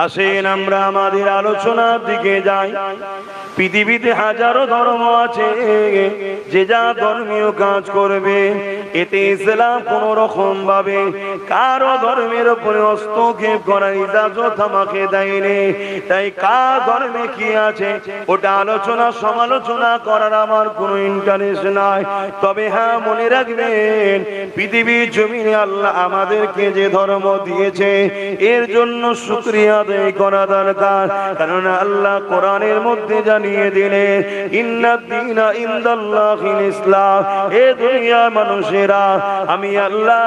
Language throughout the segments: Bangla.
আসেন আমরা আমাদের আলোচনার দিকে যাই। পৃথিবীতে হাজারো ধর্ম আছে, যে যা ধর্মীয় কাজ করবে, এতে ইসলাম কোন রকম ভাবে কারো ধর্মের উপরে হস্তক্ষেপ করার ইজাজত আমাকে দেয়নি। তাই কার ধর্মে কি আছে ওটা আলোচনা সমালোচনা করার আমার কোনো ইন্টারেস্ট নাই। তবে হ্যাঁ, মনে রাখবেন, পৃথিবীর জমিনে আল্লাহ আমাদেরকে যে ধর্ম দিয়েছে এর জন্য শুকরিয়া আদায় করা দরকার। কারণ আল্লাহ কোরআনের মধ্যে জানিয়ে দিলেন, ইন্নাদ দীনা ইনদাল্লাহিল ইসলাম, এ দুনিয়ার মানুষেরা, আমি আল্লাহ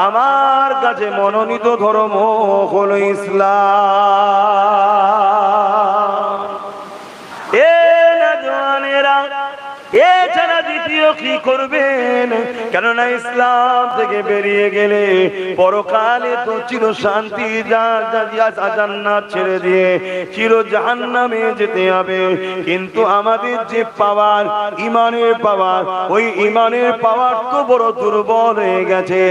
আমার কাছে মনোনীত ধর্ম হলো ইসলাম। এ নওজওয়ানেরা, এছাড়া দ্বিতীয় কি করবেন? কেননা ইসলাম থেকে বেরিয়ে গেলে পরকালে তো চির শান্তি জান্নাত ছেড়ে দিয়ে চির জাহান্নামে যেতে হবে। কিন্তু আমাদের যে পাওয়ার, ইমানের পাওয়ার, ওই ইমানের পাওয়ার তো বড় দুর্বল হয়ে গেছে।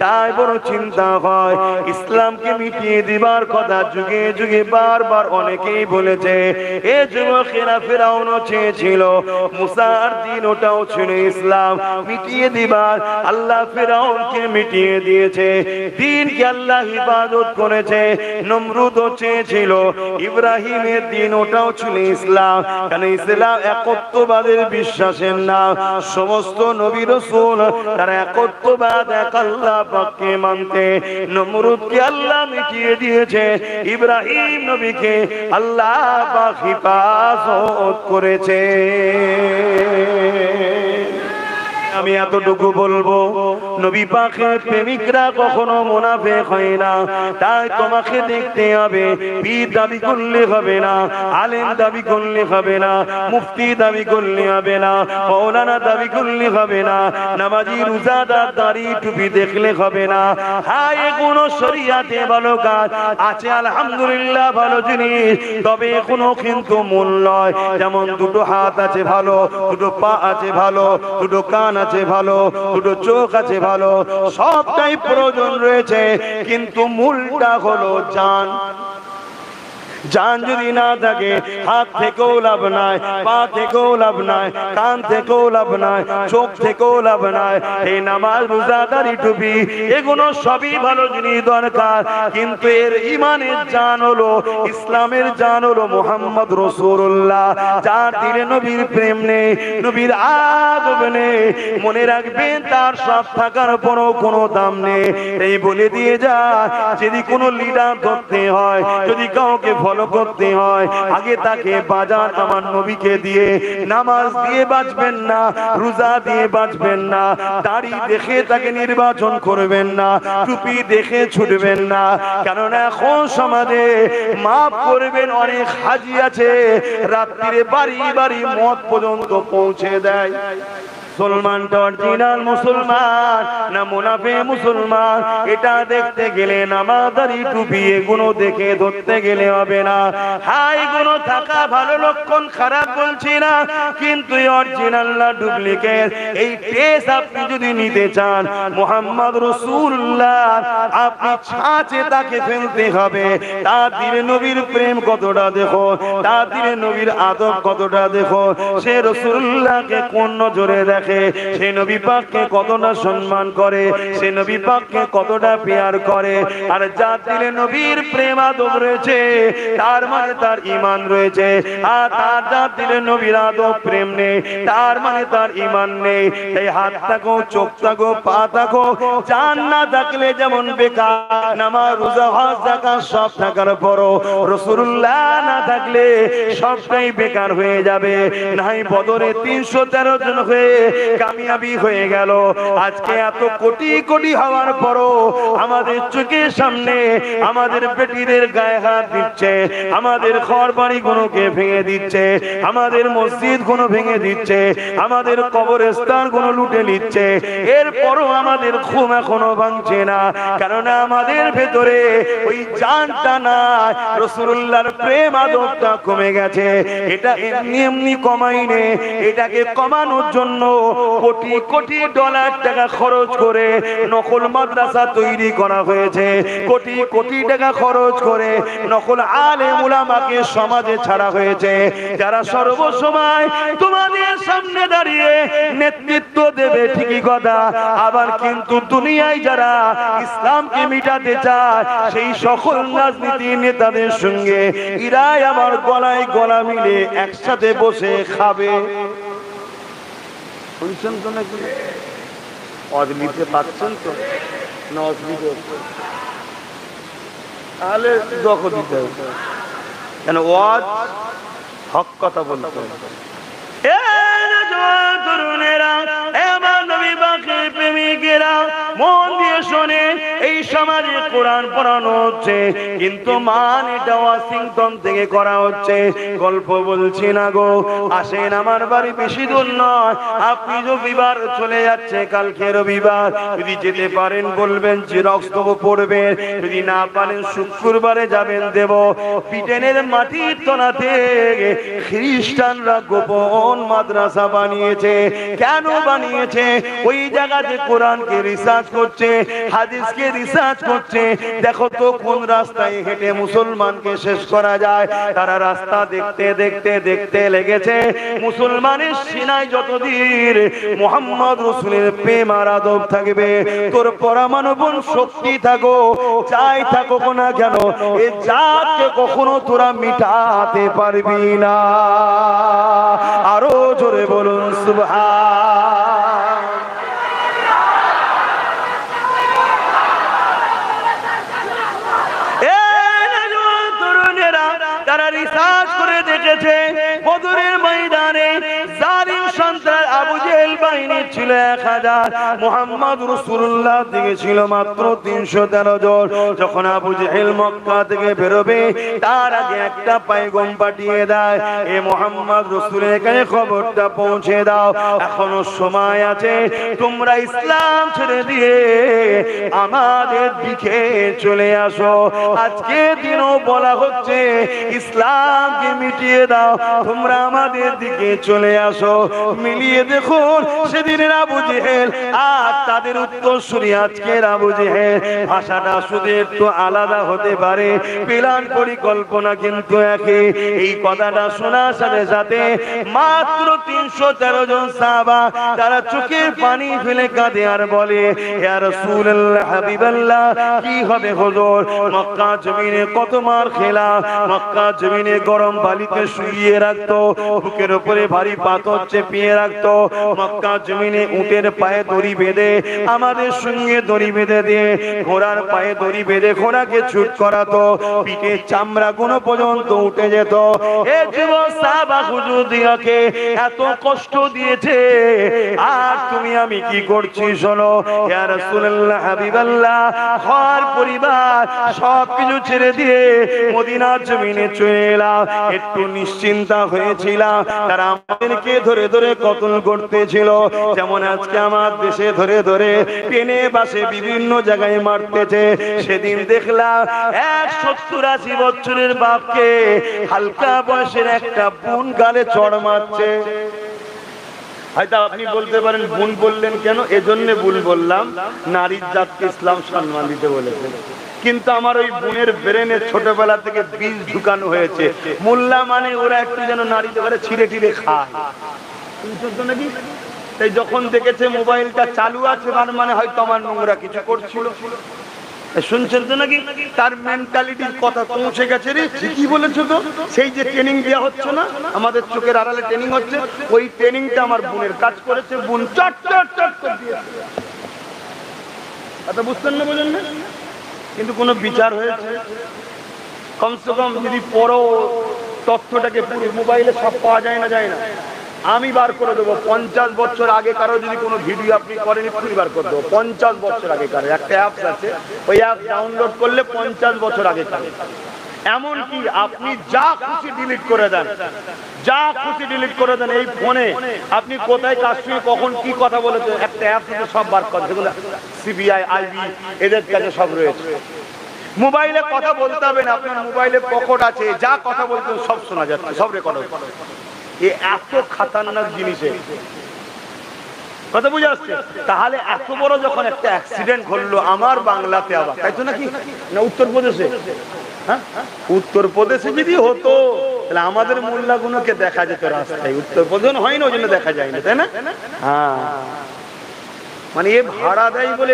তাই বড় চিন্তা হয়, ইসলামকে মিটিয়ে দিবার কথা যুগে যুগে বারবার অনেকেই বলেছে। এ যুবকেরা ফেরাউনও চেয়েছিল, মুসার দিন ওটাও ছিল ইসলাম মিটিয়ে দিবার। আল্লাহ ফেরাউনকে মিটিয়ে দিয়েছে, দিনকে আল্লাহ ইবাদত করেছে। নমরুদও চেয়েছিল, ইব্রাহিমের দিন ওটাও ছিল ইসলাম। কারণ ইসলাম একত্ববাদের বিশ্বাসের নাম। সমস্ত নবী রাসূল তারা একত্ববাদ, এক আল্লাহ পাককে মানতে। নমরুদকে আল্লাহ মিটিয়ে দিয়েছে, ইব্রাহিম নবীকে আল্লাহ পাক হিফাজত করেছে। আমি এতটুকু বলবো, নবী পাকের প্রেমিকরা কখনো মুনাফিক হয় না। তাই তোমাকে দেখতে হবে, পীর দাবি করলে হবে না, আলেম দাবি করলে হবে না, মুফতি দাবি করলে হবে না, মাওলানা দাবি করলে হবে না, নামাজি রোজাদার দাড়ি টুপি দেখলে হবে না। হ্যাঁ, এগুলো শরীয়তে ভালো কাজ আছে, আলহামদুলিল্লাহ ভালো জিনিস, তবে এখনো কিন্তু মূল নয়। যেমন দুটো হাত আছে ভালো, দুটো পা আছে ভালো, দুটো কান আছে ভালো, দুটো চোখ আছে ভালো, সবটাই প্রয়োজন রয়েছে, কিন্তু মূলটা হলো জান। জান যদি না থাকে, হাত থেকেও লাভ নাই, পা থেকেও লাভ নাই, কান থেকেও লাভ নাই, চোখ থেকেও লাভ নাই। এই নামাজ, রোজা, দাড়ি টুপি এগুলো সবই ভালো জিনিস দরকার, কিন্তু এর ইমানের জান হলো, ইসলামের জান হলো মুহাম্মদ রাসূলুল্লাহ। যার দিলে নবীর প্রেম নেই, নবীর আদব নেই, মনে রাখবেন তার সব থাকার পরও কোনো দাম নেই। এই বলে দিয়ে যায়, যদি কোনো লিডার ধরতে হয়, যদি কাউকে ফলো করতে হয়, আগে তাকে বাজার আমার নবীকে দিয়ে। নামাজ দিয়ে বাঁচবেন না, রোজা দিয়ে বাঁচবেন না, দাড়ি দেখে তাকে নির্বাচন করবেন না, টুপি দেখে ছুটবেন না। কারণ এখন সমাজে, মাফ করবেন, অনেক হাজি আছে রাত্রিরে বাড়ি বাড়ি মদ পর্যন্ত পৌঁছে দেয়। মুসলমানটা অরিজিনাল মুসলমান না মুনাফিক মুসলমান, এটা দেখতে গেলে নামাজ, দাড়ি, টুপি এগুলো দেখে ধরতে গেলে হবে না। হ্যাঁ, এগুলো থাকা ভালো লক্ষণ, খারাপ বলছি না, কিন্তু অরিজিনাল না ডুপ্লিকেট, এই টেস্ট আপনি যদি নিতে চান মুহাম্মদ রাসূলুল্লাহ, আপনি ছাঁচে তাকে ফেলতে হবে। তার দিলে নবীর প্রেম কতটা দেখো, তার দিলে নবীর আদব কতটা দেখো, সে রাসূলুল্লাহকে কোন নজরে দেখে, সে নবী পাককে কতটা সম্মান করে, সে নবী পাককে কতটা প্যার করে। আর যার দিলে নবীর প্রেম আদব রয়েছে, তার মানে তার ঈমান রয়েছে। আর তার যার দিলে নবীর আদব প্রেম নেই, তার মানে তার ঈমান নেই। এই হাত থাকো, চোখ থাকো, পা থাকো, জান না থাকলে যেমন বেকার, নামাজ, রোজা, হজ, যাকাত সব থাকার পরও রাসূলুল্লাহ না থাকলে সবটাই বেকার হয়ে যাবে। নাই বদরে 313 জন হয়ে কামিয়াবি হয়ে গেল। আজকে এত কোটি কোটি হওয়ার পরও আমাদের চোখের সামনে আমাদের বেটিদের গায়ে হাত দিচ্ছে, আমাদের ঘর বাড়ি গুলোকে ভেঙে দিচ্ছে, আমাদের মসজিদ গুলো ভেঙে দিচ্ছে, আমাদের কবরস্থান গুলো লুটে নিচ্ছে। এরপরও আমাদের ঘুম এখনো ভাঙছে না, কারণ আমাদের ভেতরে ওই জানটা না, রাসূলুল্লাহর প্রেম আদবটা কমে গেছে। এটা এমনি এমনি কমাইনে, এটাকে কমানোর জন্য কোটি কোটি ডলার টাকা খরচ করে নকল মাদ্রাসা তৈরি করা হয়েছে, কোটি কোটি টাকা খরচ করে নকল আলেম উলামাকে সমাজে ছাড়া হয়েছে, যারা সর্বসময় তোমাদের সামনে দাঁড়িয়ে নেতৃত্ব দেবে ঠিকই কথা, আবার কিন্তু দুনিয়ায় যারা ইসলামকে মিটাতে চায় সেই সকল রাজনীতি নেতাদের সঙ্গে ইরাই আমার গলায় গলা মিলে একসাথে বসে খাবে। শুনছেন তো নাকি? অজলিতে পাচ্ছেন তো না? অজলিতে তাহলে দখ দিতে হবে, কেন ওয়াজ হক কথা বলতে হবে। মন দিয়ে শোনে, এই সমাজে কোরআন পড়ানো হচ্ছে কিন্তু মান এটা ওয়াশিংটন থেকে করা হচ্ছে। গল্প বলছি না গো, আসেন আমার বাড়ি, বেশি দূর নয়। আপনি রবিবার চলে যাচ্ছে, কালকে রবিবার, যদি যেতে পারেন বলবেন জিরক্স দেবো পড়বেন, যদি না পারেন শুক্রবারে যাবেন দেব। ব্রিটেনের মাটির তলাতে খ্রিস্টানরা গোপন মাদ্রাসা বানিয়েছে। কেন বানিয়েছে? ওই জায়গাতে কোরআনকে রিসার্চ করছে, হাদিসকে রিসার্চ করছে। দেখো তো কোন রাস্তায় হেঁটে মুসলমানকে শেষ করা যায়। তারা রাস্তা দেখতে দেখতে দেখতে লেগেছে মুসলমানের সিনায় যতদিন মুহাম্মদ রাসূলের প্রেম আর আদব থাকবে, তোর পরমাণুবন শক্তি থাকো, যাই থাকো না কেন, এ জাতকে কখনো তোরা মিটাতে পারবি না। আরো জোরে বলুন সুবহান। তারা রিসার্চ করে দেখেছে বদরের ময়দানে জালিম সন্ত্রাস আবু জেহেল বাহিনী ছিল 1000, মুহাম্মদ রাসূলুল্লাহ দিকে ছিল মাত্র 313 জন। যখন আবু জেহেল মক্কা থেকে বেরোবে তার আগে একটা পয়গম পাঠিয়ে দেয়, এ মুহাম্মদ রাসূলের কাছে খবরটা পৌঁছে দাও, এখনো সময় আছে, তোমরা ইসলাম ছেড়ে দিয়ে আমাদের দিকে চলে আসো। আজকে দিনও বলা হচ্ছে ইসলামকে মিটিয়ে দাও, তোমরা আমাদের দিকে চলে আসো। মিলিয়ে দেখুন সেদিনের আবু জেহেল আর তাদের উত্তরসূরি আজকের আবু জেহেল, ভাষাটা শুধু একটু আলাদা হতে পারে, প্ল্যান পরিকল্পনা কিন্তু একই। এই কথাটা শোনার সাথে সাথে মাত্র 313 জন সাহাবা তারা চোখের পানি ফেলে কাঁদে আর বলে, ইয়া রাসূলুল্লাহ হাবিবাল্লাহ, কি হবে হুজুর? মক্কা জমিনে কত মার খেলা, মক্কা জমিনে গরম বালিতে শুইয়ে রাখতো, বুকের উপরে ভারী পাথর চেপিয়ে রাখতো, মক্কা জমিনে উটের পায়ে দড়ি বেঁধে আমাদের সঙ্গে দড়ি বেঁধে দিয়ে ঘোড়ার পায়ে দড়ি বেঁধে ঘোড়াকে ছুট করাতো, পিঠে চামড়া গুলো পর্যন্ত উঠে যেত। এ যুবক সাহাবা হুজুর দিয়াকে এত কষ্ট দিয়েছে, আর তুমি আমি কি করছি শোনো। ইয়া রাসূলুল্লাহ হাবিবাল্লাহ, ঘর পরিবার সবকিছু ছেড়ে দিয়ে মদিনার জমিনে চলে এলাম, একটু নিশ্চিন্তা হয়েছিলাম। তারা আমাদেরকে ধরে ধরে কতল করতেছিল, যেমন আজকে আমার দেশে ধরে ধরে টেনে বাসে বিভিন্ন জায়গায় মারতেছে। সেদিন দেখলাম 70-80 বছরের বাপকে হালকা বয়সের একটা বোন গালে চড় মারছে। হয়তো আপনি বলতে পারেন বোন বললেন কেন? এজন্য বোন বললাম, নারীর জাতকে ইসলাম সম্মান দিতে বলেছে, কিন্তু আমার ওই বোনের ব্রেনে ছোটবেলা থেকে বীজ ঢুকানো হয়েছে, মোল্লা মানে ওরা একটু যেন নারীতে পারে ছিঁড়ে টিড়ে খায় নাকি। তাই যখন দেখেছে মোবাইলটা চালু আছে মানে হয়তো আমার নোংরা কিছু করছিল, শুনছেন তো নাকি, তার মেন্টালিটির কথা পৌঁছে গেছে। রে ঠিকই বলেছো তো, সেই যে ট্রেনিং দেওয়া হচ্ছে না আমাদের চোখের আড়ালে ট্রেনিং হচ্ছে, ওই ট্রেনিংটা আমার বোনের কাজ করেছে। বোন চট চট চট করে দিয়েছে। আচ্ছা বুঝতেন না, বোঝেন না, কিন্তু কোনো বিচার হয়েছে? কমসে কম যদি পড়ো তথ্যটাকে পুরো মোবাইলে সব পাওয়া যায় না, যায় না, আমি বার করে দেবো। 50 বছর আগে কারো যদি কোনো ভিডিও আপনি করেন এক্ষুনি বার করে দেবো। 50 বছর আগে কারো একটা অ্যাপস আছে, ওই অ্যাপ ডাউনলোড করলে 50 বছর আগে কারো, এমনকি আপনি যা খুশি ডিলিট করে দেন, যা খুশি ডিলিট করে দেন। এই ফোনে আপনি কোথায় কার সঙ্গে কখন কি কথা বলেছে একটা অ্যাপ থেকে সব বার করে, যেগুলো সিবিআই আইবি এদের কাছে সব রয়েছে। মোবাইলে কথা বলতে হবে না, আপনার মোবাইলে পকেট আছে, যা কথা বলতে সব শোনা যাচ্ছে, সব রেকর্ড হচ্ছে। এ এত খাতারনাক জিনিসে কথা বুঝে আসছে? তাহলে এত বড় যখন একটা অ্যাক্সিডেন্ট ঘটলো আমার বাংলাতে, আবার তাই তো নাকি, না উত্তরপ্রদেশে? হ্যাঁ, উত্তরপ্রদেশে যদি হতো তাহলে আমাদের মোল্লাগুলোকে দেখা যেত রাস্তায়। উত্তরপ্রদেশ হয় না, ওই জন্য দেখা যায় না, তাই না? হ্যাঁ, মানে এ ভাড়া দেয় বলে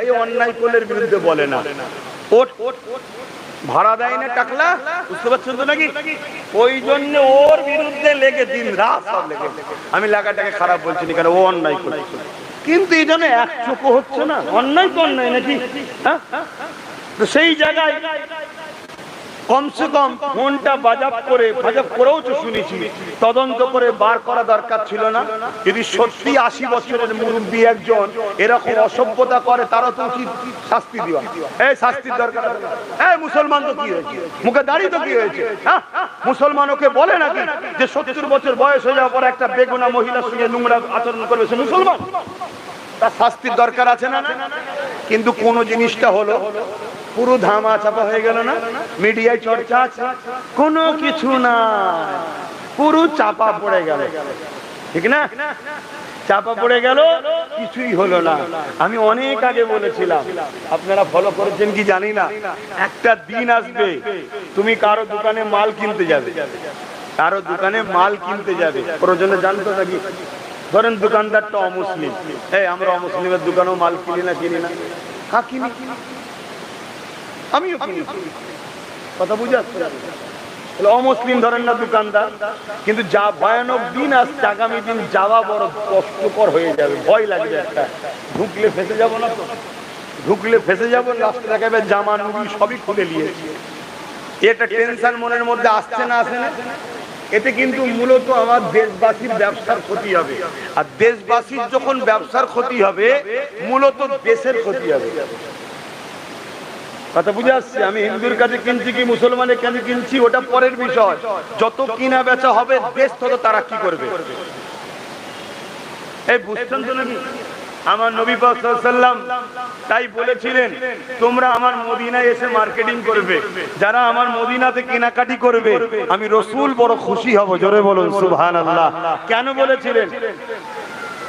এ অন্যায় করলে বিরুদ্ধে বলে না, ওট ভাড়া দেয় না টাকলা, বুঝতে পারছেন তো নাকি? ওই জন্য ওর বিরুদ্ধে লেগে দিন রাত সব লেগে। আমি লাগাটাকে খারাপ বলছি না, কারণ ও অন্যায় করছে, কিন্তু এই জন্য এক চোখও হচ্ছে না। অন্যায় তো অন্যায় নাকি? হ্যাঁ, তো সেই জায়গায় কমসে কম ফোনটা বাজাব করেও তো শুনেছি, তদন্ত করে বার করা দরকার ছিল না? যদি সত্যি 80 বছরের মুরব্বী একজন এরকম অসভ্যতা করে, তারা তো উচিত শাস্তি দেওয়া। এই শাস্তির দরকার। এই মুসলমান তো কি হয়েছে, মুখে দাড়ি তো কি হয়েছে? হ্যাঁ, মুসলমান ওকে বলে নাকি যে 70 বছর বয়স হয়ে যাওয়ার পর একটা বেগুনা মহিলার সঙ্গে নোংরা আচরণ করবে সে মুসলমান? তার শাস্তির দরকার আছে না? কিন্তু কোন জিনিসটা হলো পুরো ধামা চাপা হয়ে গেল না, মিডিয়ায় চর্চা আছে, কোনো কিছু না, পুরো চাপা পড়ে গেল, ঠিক না? চাপা পড়ে গেল, কিছুই হলো না। আমি অনেক আগে বলেছিলাম, আপনারা ফলো করেছেন কি জানি না, একটা দিন আসবে তুমি কারো দোকানে মাল কিনতে যাবে, কারো দোকানে মাল কিনতে যাবে, প্রয়োজনে জানতো নাকি? ধরেন দোকানদারটা অমুসলিম, এই আমরা অমুসলিমের দোকানেও মাল কিনি না? কিনি না? হ্যাঁ কিনি, আমিও কিনি। কথা বুঝে আসছে? অমুসলিম ধরেন না দোকানদার, কিন্তু যা ভয়ানক দিন আসছে, আগামী দিন যাওয়া বড় কষ্টকর হয়ে যাবে, ভয় লাগবে একটা, ঢুকলে ফেসে যাবো না তো? ঢুকলে ফেসে যাবো, লাস্টে দেখাবে জামা নুড়ি সবই খুলে নিয়েছে। এটা টেনশন মনের মধ্যে আসছে না, আসে না? এতে কিন্তু মূলত আমার দেশবাসীর ব্যবসার ক্ষতি হবে, আর দেশবাসীর যখন ব্যবসার ক্ষতি হবে, মূলত দেশের ক্ষতি হবে। কথা বুঝে আসছে? আমি হিন্দুর কাছে কিনছি কি মুসলমানের কাছে কিনছি ওটা পরের বিষয়, যত কিনা বেচা হবে দেশ তত তারা কি করবে। এই বুঝছেন তো নাকি? আমার নবী পাক সাল্লাল্লাহু আলাইহি ওয়াসাল্লাম তাই বলেছিলেন, তোমরা আমার মদিনায় এসে মার্কেটিং করবে, যারা আমার মদিনাতে কেনাকাটি করবে আমি রাসূল বড় খুশি হব। জোরে বলুন সুবহানাল্লাহ। কেন বলেছিলেন?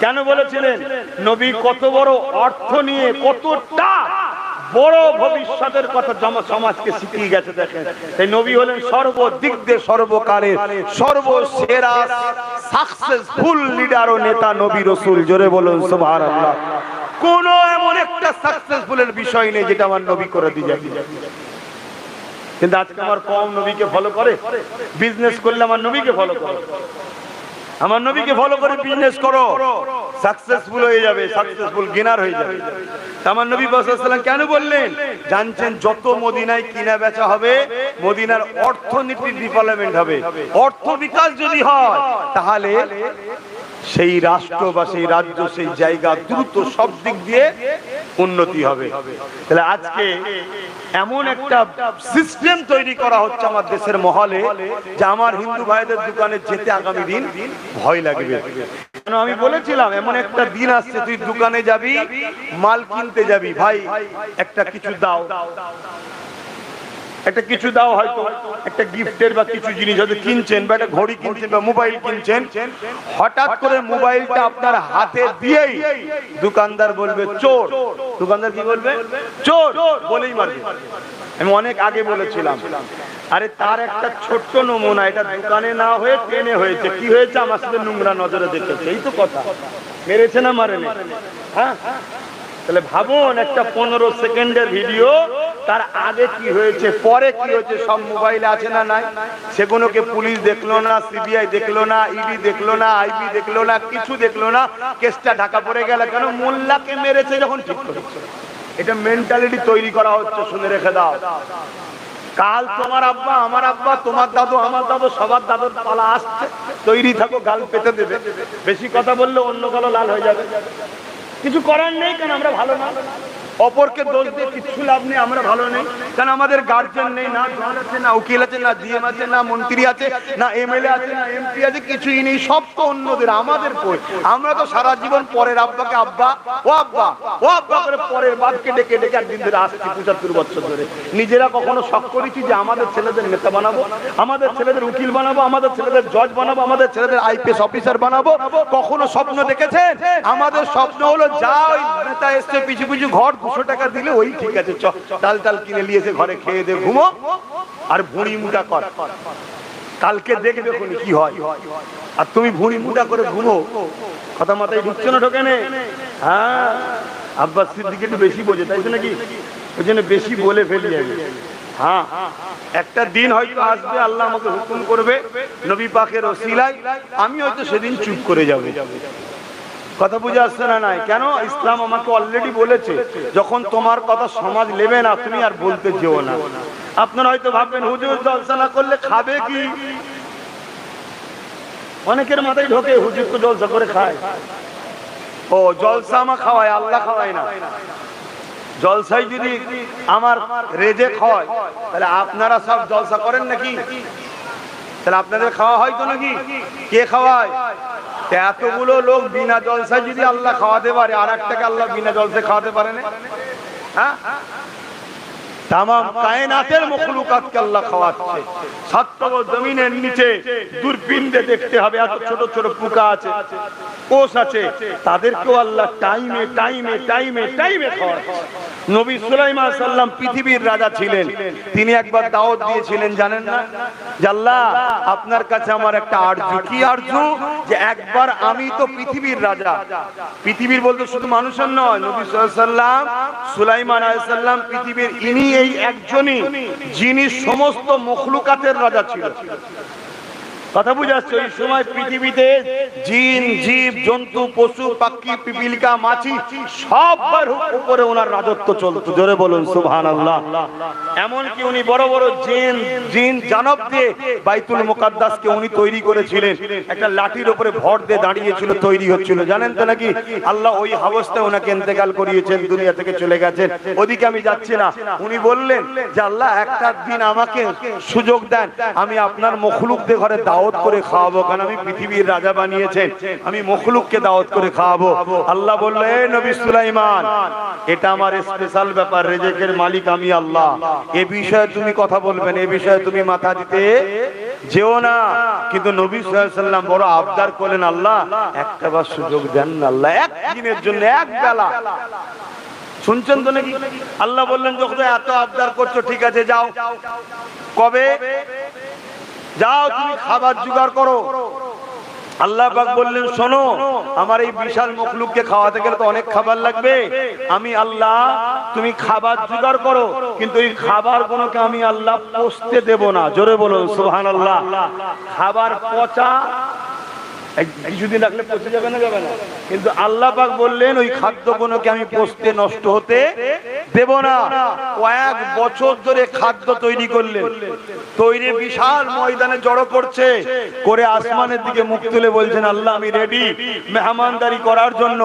কেন বলেছিলেন? নবী কত বড় অর্থ নিয়ে, কতটা বড় ভবিষ্যতের কথা সমাজকে শিখিয়ে গেছে। দেখেন, এই নবী হলেন সর্বদিক দিয়ে সর্বকালের সর্বসেরা সাকসেসফুল লিডার ও নেতা নবী রাসূল। জোরে বলুন সুবহানাল্লাহ। কোন এমন একটা সাকসেসফুলের বিষয় নেই যেটা আমার নবী করে দিয়ে যাবে। কিন্তু আজকে আমার কম নবীকে ফলো করে, বিজনেস করলে আমার নবীকে ফলো করে, আমার নবীকে ফলো করে বিজনেস করো, সাকসেসফুল হয়ে যাবে, সাকসেসফুল গেনার হয়ে যাবে। আমার নবী সাল্লাল্লাহু আলাইহি ওয়াসাল্লাম কেন বললেন? জানছেন যত মদিনায় কিনা বেচা হবে, মদিনার অর্থনীতির ডেভেলপমেন্ট হবে। অর্থ বিকাশ যদি হয়, তাহলে সেই রাষ্ট্র বা সেই রাজ্য, সেই জায়গা দ্রুত সব দিক দিয়ে উন্নতি হবে। তাহলে আজকে এমন একটা সিস্টেম তৈরি করা হচ্ছে আমার দেশের মহলে, যে আমার হিন্দু ভাইদের দোকানে যেতে আগামী দিন ভয় লাগবে। কেন? আমি বলেছিলাম এমন একটা দিন আসছে, তুই দোকানে যাবি, মাল কিনতে যাবি, ভাই একটা কিছু দাও, একটা কিছু দাও, হয়তো একটা গিফটের বা কিছু জিনিস হয়তো কিনছেন, বা একটা ঘড়ি কিনছেন বা মোবাইল কিনছেন, হঠাৎ করে মোবাইলটা আপনার হাতে দিয়েই দোকানদার বলবে চোর। দোকানদার কি বলবে? চোর বলেই মারবে। আমি অনেক আগে বলেছিলাম, আরে তার একটা ছোট্ট নমুনা, এটা দোকানে না হয়ে ট্রেনে হয়েছে। কি হয়েছে? আমার সাথে নোংরা নজরে দেখেছে, এই তো কথা। মেরেছে না মারেনি? হ্যাঁ, তাহলে ভাবুন, একটা 15 সেকেন্ডের ভিডিও, তার আগে কি হয়েছে, পরে কি হয়েছে, সব মোবাইলে আছে না নাই? সেগুলোকে পুলিশ দেখলো না, সিবিআই দেখলো না, ইডি দেখলো না, আইবি দেখলো না, কিছু দেখলো না, কেসটা ঢাকা পড়ে গেল। কেন? মোল্লাকে মেরেছে যখন ঠিক করেছে। এটা মেন্টালিটি তৈরি করা হচ্ছে, শুনে রেখে দাও। কাল তোমার আব্বা, আমার আব্বা, তোমার দাদু, আমার দাদু, সবার দাদুর পালা আসছে, তৈরি থাকো, গাল পেতে দেবে। বেশি কথা বললে অন্য কালো লাল হয়ে যাবে। কিছু করার নেই, কেন আমরা ভালো না। অপরকে দোষ দিয়ে কিচ্ছু লাভ নেই, আমরা ভালো নেই। কারণ আমাদের গার্জেন নেই, না জজ আছে, না উকিল আছে, না ডিএম আছে, না মন্ত্রী আছে, না এমএলএ আছে, না এমপি আছে, কিছুই নেই, সব তো অন্যদের, আমাদের কই? আমরা তো সারা জীবন পরের আব্বাকে আব্বা ও আব্বা ও আব্বা করে পরের বাপকে ডেকে ডেকে একদিন ধরে আসছি 75 বছর ধরে। নিজেরা কখনো শখ করেছি যে আমাদের ছেলেদের নেতা বানাবো, আমাদের ছেলেদের উকিল বানাবো, আমাদের ছেলেদের জজ বানাবো, আমাদের ছেলেদের আইপিএস অফিসার বানাবো? কখনো স্বপ্ন দেখেছেন? আমাদের স্বপ্ন হলো যা ওই নেতা এসছে পিছু পিছু ঘর 200 টাকা দিলে ওই ঠিক আছে, ডাল টাল কিনে নিয়েছে ঘরে খেয়ে দে ঘুমো আর ভুঁড়ি মুটা কর, কালকে দেখবে কি হয়। আর তুমি ভুঁড়ি মুটা করে ঘুমো, কথা মাথায় ঢুকছে না? ঢোকে নেই? হ্যাঁ, আব্বাস সিদ্দিক একটু বেশি বোঝে, তাই তো নাকি? ওই জন্য বেশি বলে ফেলি আমি। হ্যাঁ, একটা দিন হয়তো আসবে আল্লাহ আমাকে হুকুম করবে নবী পাকের ওসিলায়, আমি হয়তো সেদিন চুপ করে যাবে। কথা বুঝে আসছে না? নাই কেন? ইসলাম আমাকে অলরেডি বলেছে যখন তোমার কথা সমাজ নেবে না তুমি আর বলতে যেও না। আপনারা হয়তো ভাববেন হুজুর জলসা না করলে খাবে কি? অনেকের মাথায় ঢোকে হুজুর তো জলসা করে খায়। ও জলসা আমার খাওয়ায়, আল্লাহ খাওয়ায় না। জলসায় যদি আমার রেজেক হয় তাহলে আপনারা সব জলসা করেন নাকি? তাহলে আপনাদের খাওয়া হয় তো নাকি? কে খাওয়ায়? এতগুলো লোক বিনা জলসায় যদি আল্লাহ খাওয়াতে পারে, আর একটাকে আল্লাহ বিনা জলসায় খাওয়াতে পারে না? হ্যাঁ, তামাম কায়নাতের মখলুকাতকে আল্লাহ খাওয়াচ্ছে। সাততম জমিনের নিচে দূরবীনে দেখতে হবে এত ছোট ছোট পোকা আছে, কোষ আছে, তাদেরকেও আল্লাহ টাইমে টাইমে টাইমে টাইমে খাওয়াচ্ছে। নবী সুলাইমান আলাইহিস সালাম পৃথিবীর রাজা ছিলেন, তিনি একবার দাওয়াত দিয়েছিলেন জানেন না? যে আল্লাহ আপনার কাছে আমার একটা আরজু। কি আরজু? যে একবার আমি তো পৃথিবীর রাজা, পৃথিবীর বলতে শুধু মানুষের নয়, নবী সাল্লাল্লাহু আলাইহি সাল্লাম সুলাইমান আলাইহিস সালাম পৃথিবীর ইনি এই একজনই যিনি সমস্ত মখলুকাতের রাজা ছিলেন। কথা বুঝে আসছে? ওই সময় পৃথিবীতে জিন জীব জন্তু পশু পাখি পিপিলিকা মাছি সবার উপরে ওনার রাজত্ব চলতো। জোরে বলুন সুবহানাল্লাহ। এমনকি উনি বড় বড় জিন জানব দিয়ে বাইতুল মুকাদ্দাসকে উনি তৈরি করেছিলেন, একটা লাঠির উপরে ভর দিয়ে দাঁড়িয়েছিল, তৈরি হচ্ছিল, জানেন তো নাকি? আল্লাহ ওই অবস্থায় ওনাকে ইন্তেকাল করিয়েছেন, দুনিয়া থেকে চলে গেছেন। ওদিকে আমি যাচ্ছি না। উনি বললেন যে আল্লাহ একটা দিন আমাকে সুযোগ দেন, আমি আপনার মখলুকদের ঘরে দাওয়াত করে খাওয়াবো, কারণ আমি পৃথিবীর রাজা বানিয়েছেন, আমি মখলুককে দাওয়াত করে খাওয়াবো। আল্লাহ বললেন হে নবী সুলাইমান, এটা আমার স্পেশাল ব্যাপার, রিজিকের মালিক আমি আল্লাহ, এ বিষয়ে তুমি কথা বলবেন, এ বিষয়ে তুমি মাথা দিতে যেও না। কিন্তু নবী সাল্লাল্লাহু আলাইহি সাল্লাম বড় আবদার করলেন, আল্লাহ একটা বার সুযোগ দেন না, আল্লাহ একদিনের জন্য, এক বেলা। শুনছেন তো নাকি? আল্লাহ বললেন যখন এত আবদার করছো ঠিক আছে যাও। কবে? যাও তুমি খাবার জোগাড় করো। আল্লাহ পাক বললেন শোনো, আমার এই বিশাল মখলুককে খাওয়াতে গেলে তো অনেক খাবার লাগবে, আমি আল্লাহ তুমি খাবার জোগাড় করো, কিন্তু এই খাবার গুলোকে আমি আল্লাহ পচতে দেব না। জোরে বলুন সুবহানাল্লাহ। খাবার পচা কিছুদিন রাখলে পচে যাবে না? যাবে না। কিন্তু আল্লাহ পাক বললেন ওই খাদ্যগুলোকে আমি পচতে নষ্ট হতে দেব না। কয়েক বছর ধরে খাদ্য তৈরি করলেন, তৈরি বিশাল ময়দানে জড়ো করছে, করে আসমানের দিকে মুখ তুলে বলছেন আল্লাহ আমি রেডি মেহমানদারি করার জন্য,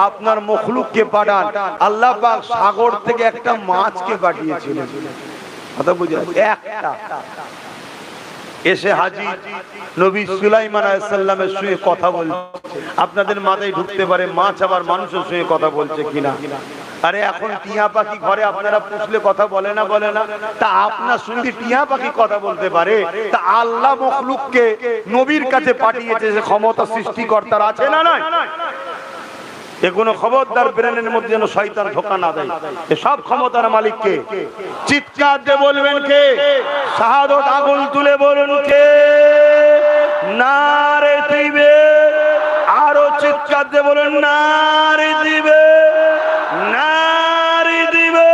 আপনার মখলুককে পাঠান। আল্লাহ পাক সাগর থেকে একটা মাছকে পাঠিয়েছিলেন। কথা বুঝে? একটা এসে হাজির নবী সুলাইমান আলাইহিস সালামের সঙ্গে কথা বলছে। আপনাদের মাথায় ঢুকতে পারে মাছ আবার মানুষের সঙ্গে কথা বলছে কিনা। আরে এখন টিয়া পাখি ঘরে আপনারা পুষলে কথা বলে না? বলে না? তা আপনার সঙ্গে টিয়া পাখি কথা বলতে পারে, তা আল্লাহ মখলুককে নবীর কাছে পাঠিয়েছে, যে ক্ষমতা সৃষ্টিকর্তার আছে না নাই? এগুলো খবরদার ব্রেনের মধ্যে যেন শয়তান ধোঁকা না দেয়। সব ক্ষমতার মালিক কে? চিৎকার দিয়ে বলবেন কে? শাহাদাত আগুন তুলে বলুন কে? নারে দিবে, আরো চিৎকার দিয়ে বলুন নারে দিবে, নারে দিবে।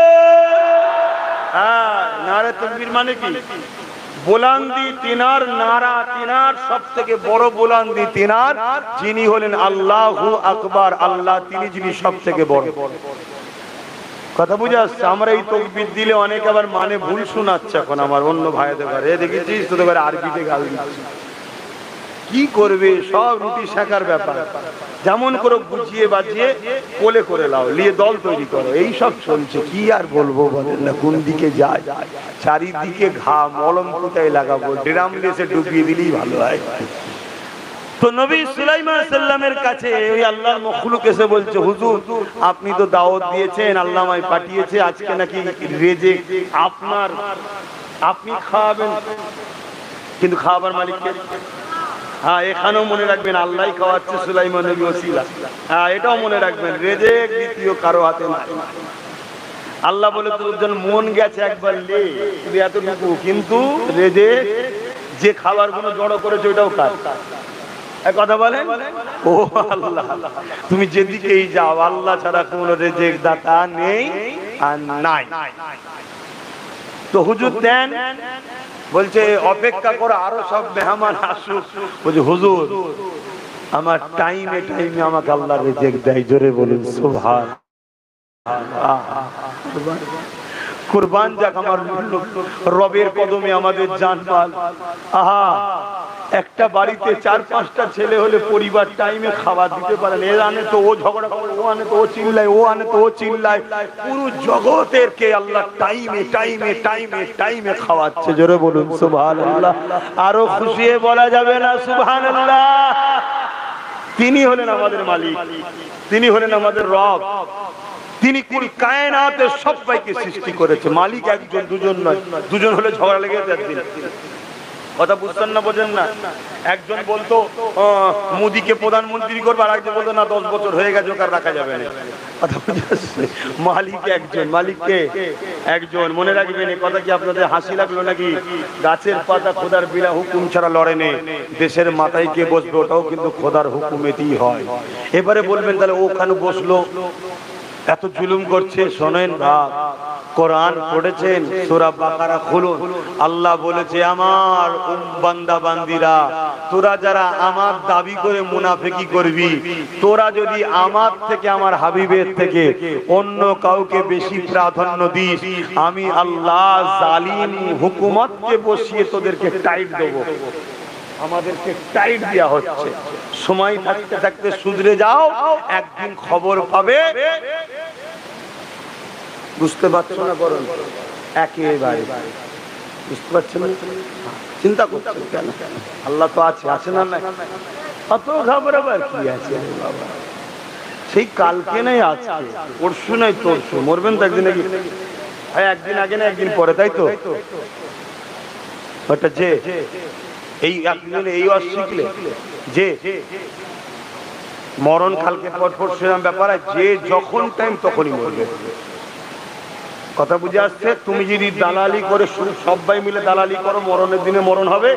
হ্যাঁ, নারে তাকবীর মানে কি? বুলন্দি তিনার নারা, তিনার সব থেকে বড় বুলন্দি তিনার, যিনি হলেন আল্লাহু আকবার, আল্লাহ তিনি যিনি সব থেকে বড়। কথা বুঝে আসছে? আমরা এই তাকবীর দিলে অনেক আবার মানে ভুল শোনাচ্ছে। এখন আমার অন্য ভাইদের ঘরে দেখেছিস তোদের ঘরে আরবিতে গাল দিচ্ছে, কি করবে, সব রুটি শেখার ব্যাপার, যেমন করে বুঝিয়ে বাজিয়ে কোলে করে লাও, নিয়ে দল তৈরি করো, এই সব চলছে। কি আর বলবো বলেন না, কোন দিকে যায়, চারিদিকে ঘা, মলম কোথায় লাগাবো, ড্রাম লেসে ডুবিয়ে দিলেই ভালো হয়। তো নবী সুলাইমান সাল্লামের কাছে ওই আল্লাহর মখলুক এসে বলছে, হুজুর আপনি তো দাওয়াত দিয়েছেন, আল্লাহ আমায় পাঠিয়েছে, আজকে নাকি রেজেক আপনার, আপনি খাওয়াবেন, কিন্তু খাওয়াবার মালিককে। হ্যাঁ, এখানেও মনে রাখবেন আল্লাহই খাওয়াচ্ছে সুলাইমান নবী ওসিলা। হ্যাঁ, এটাও মনে রাখবেন, রেজেক দ্বিতীয় কারো হাতে নাই। আল্লাহ বলে তোর জন্য মন গেছে একবার লে, শুধু এতটুকু, কিন্তু রেজেক যে খাবার গুলো জড়ো করেছে ওইটাও কাজ। কথা বলেন, ও আল্লাহ তুমি যেদিকেই যাও আল্লাহ ছাড়া কোন রেজেক দাতা নেই আর নাই। তো হুজুর দেন, বলছে অপেক্ষা করো আরো সব মেহমান আসুক। বলছে হুজুর আমার টাইমে টাইমে আমাকে আল্লাহ রেজেক দেয়, জোরে বলুন সুবহানাল্লাহ। কুরবান যাক আমার রবের কদমে আমাদের জানমাল। আহা, একটা বাড়িতে 4-5টা ছেলে হলে পরিবার টাইমে খাবার দিতে পারে না। এ আনে তো ও ঝগড়া করে, ও আনে তো ও চিল্লায়, ও আনে তো ও চিল্লায়, পুরো জগতের কে আল্লাহ টাইমে টাইমে টাইমে টাইমে খাওয়াচ্ছে, জোরে বলুন সুবহানাল্লাহ। আরো খুশি হয়ে বলা যাবে না সুবহানাল্লাহ। তিনি হলেন আমাদের মালিক, তিনি হলেন আমাদের রব, তিনি কুল কায়নাতের সবাইকে সৃষ্টি করেছে। মালিক একজন, দুজন নয়, দুজন হলে ঝগড়া লেগে যেত একদিন। কথা বুঝছেন না, বোঝেন না? একজন বলতো মোদিকে প্রধানমন্ত্রী করবে, আর একজন বলতো না 10 বছর হয়ে গেছে ওকে রাখা যাবে না। কথা বুঝছে? মালিক একজন, মালিককে একজন। মনে রাখবেন, এই কথা কি আপনাদের হাসি লাগলো নাকি? গাছের পাতা খোদার বিনা হুকুম ছাড়া লড়ে নে, দেশের মাথায় কে বসবে ওটাও কিন্তু খোদার হুকুমেতেই হয়। এবারে বলবেন তাহলে ওখানে বসলো, এত জুলুম করছে। শোনেন ভাব, কোরআন পড়েছেন, সূরা বাকারা খুলুন, আল্লাহ বলেছে আমার বান্দা বান্দিরা, তোরা যারা আমার দাবি করে মুনাফিকি করবি, তোরা যদি আমার থেকে, আমার হাবিবের থেকে অন্য কাউকে বেশি প্রাধান্য দিস, আমি আল্লাহ জালিম হুকুমতকে বসিয়ে তোদেরকে টাইট দেবো। আমাদেরকে টাইট দেওয়া হচ্ছে। সময় থাকতে থাকতে শুধরে যাও, একদিন খবর পাবে। বুঝতে পারছো না? বরং একেবারে বুঝতে পারছেন না, চিন্তা করছেন কেন? আল্লাহ তো আছে, আছে না? অত ঘাবড়াবার কি আছে বাবা? সেই কালকে নেই আজকে, পরশু নাই তরশু, মরবেন তো একদিন, একদিন আগে না একদিন পরে, তাই তো? ওটা যে এই একদিন এই শিখলে যে মরণ কালকে পর পরশু ব্যাপার, যে যখন টাইম তখনই মরবে। কথা বুঝে আসছে? তুমি যদি দালালি করে, সবাই মিলে দালালি করো, মরণের দিনে মরণ হবে।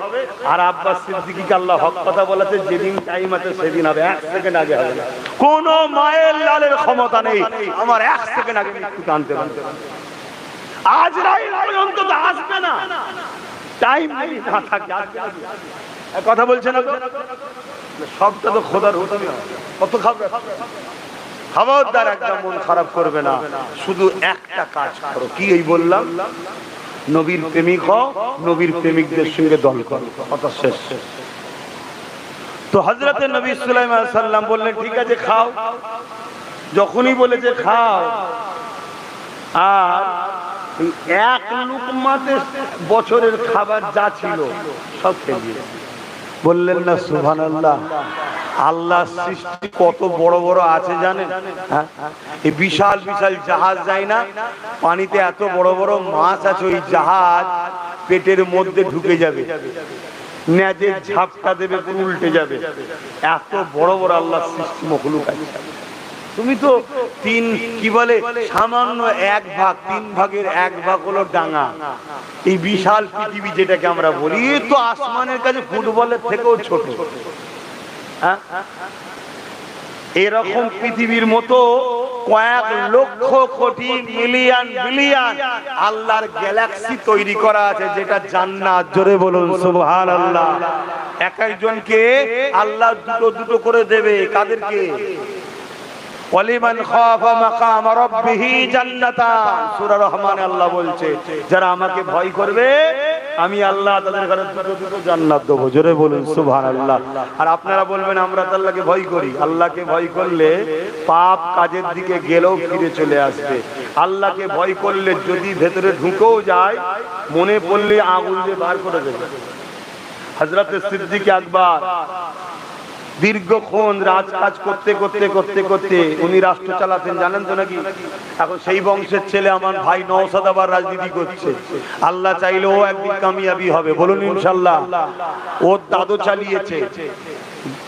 আর আব্বাস সিদ্দিকীকে আল্লাহ হক কথা বলেছে, যেদিন টাইম আছে সেদিন হবে, 1 সেকেন্ড আগে হবে না। কোন মায়ের লালের ক্ষমতা নেই আমার 1 সেকেন্ড আগে মৃত্যুকে আনতে পারবে। আজ রাইল পর্যন্ত তো আসবে না, টাইম নেই না থাকে। কথা বলছেন না? সবটা তো খোদার হুকুমে হয়। কত খাবে? খবরদার একদম মন খারাপ করবে না, শুধু একটা কাজ করো। কি এই বললাম? নবীর প্রেমিক হও, নবীর প্রেমিকদের সঙ্গে দল করো, কথা শেষ। তো হযরতে নবী সুলাইমান সাল্লাম বললেন ঠিক আছে খাও। যখনই বলেছে খাও, আর এক লুকমাতে বছরের খাবার যা ছিল সব খেয়ে দিয়ে বললেন না সুবহানাল্লাহ। আল্লাহ সৃষ্টি কত বড় বড় আছে জানেন? এই বিশাল বিশাল জাহাজ যায় না, পানিতে এত বড় বড় মাছ আছে, ওই জাহাজ পেটের মধ্যে ঢুকে যাবে, নেজের ঝাপটা দেবে, পুরো উল্টে যাবে। এত বড় বড় আল্লাহ সৃষ্টি মখলুক আছে। তুমি তো কি বলে সামান্য 1 ভাগ, 3 ভাগের 1 ভাগ হলো ডাঙা। এই বিশাল পৃথিবী যেটাকে আমরা বলি, তো আসমানের কাছে ফুটবলের থেকেও ছোট। এরকম পৃথিবীর মতো কয়েক লক্ষ কোটি মিলিয়ন বিলিয়ন আল্লাহর গ্যালাক্সি তৈরি করা আছে, যেটা জান্নাত। জোরে বলুন সুবহানাল্লাহ। এক একজনকে আল্লাহ দুটো দুটো করে দেবে। কাদেরকে? ওয়ালিমান খাফা মাকাম রাব্বিহি জান্নাতান। সূরা রহমানে আল্লাহ বলছে যারা আমাকে ভয় করবে আমি আল্লাহ তাদের ঘরে দুটো দুটো জান্নাত দেব। জোরে বলুন সুবহানাল্লাহ। আর আপনারা বলবেন আমরা তো আল্লাহকে ভয় করি। আল্লাহকে ভয় করলে পাপ কাজের দিকে গেলেও ফিরে চলে আসবে। আল্লাহকে ভয় করলে যদি ভেতরে ঢুকেও যায় মনে পড়লে আগুন দিয়ে বার করে দেবে। হযরত সিদ্দিক আকবর দীর্ঘক্ষণ রাজকাজ করতে করতে করতে করতে উনি রাষ্ট্র চালাতেন, জানেন তো নাকি? এখন সেই বংশের ছেলে আমার ভাই নওশাদ আবার রাজনীতি করছে। আল্লাহ চাইলে ও একদিন কামিয়াবি হবে, বলুন ইনশাআল্লাহ। ওর দাদু চালিয়েছে,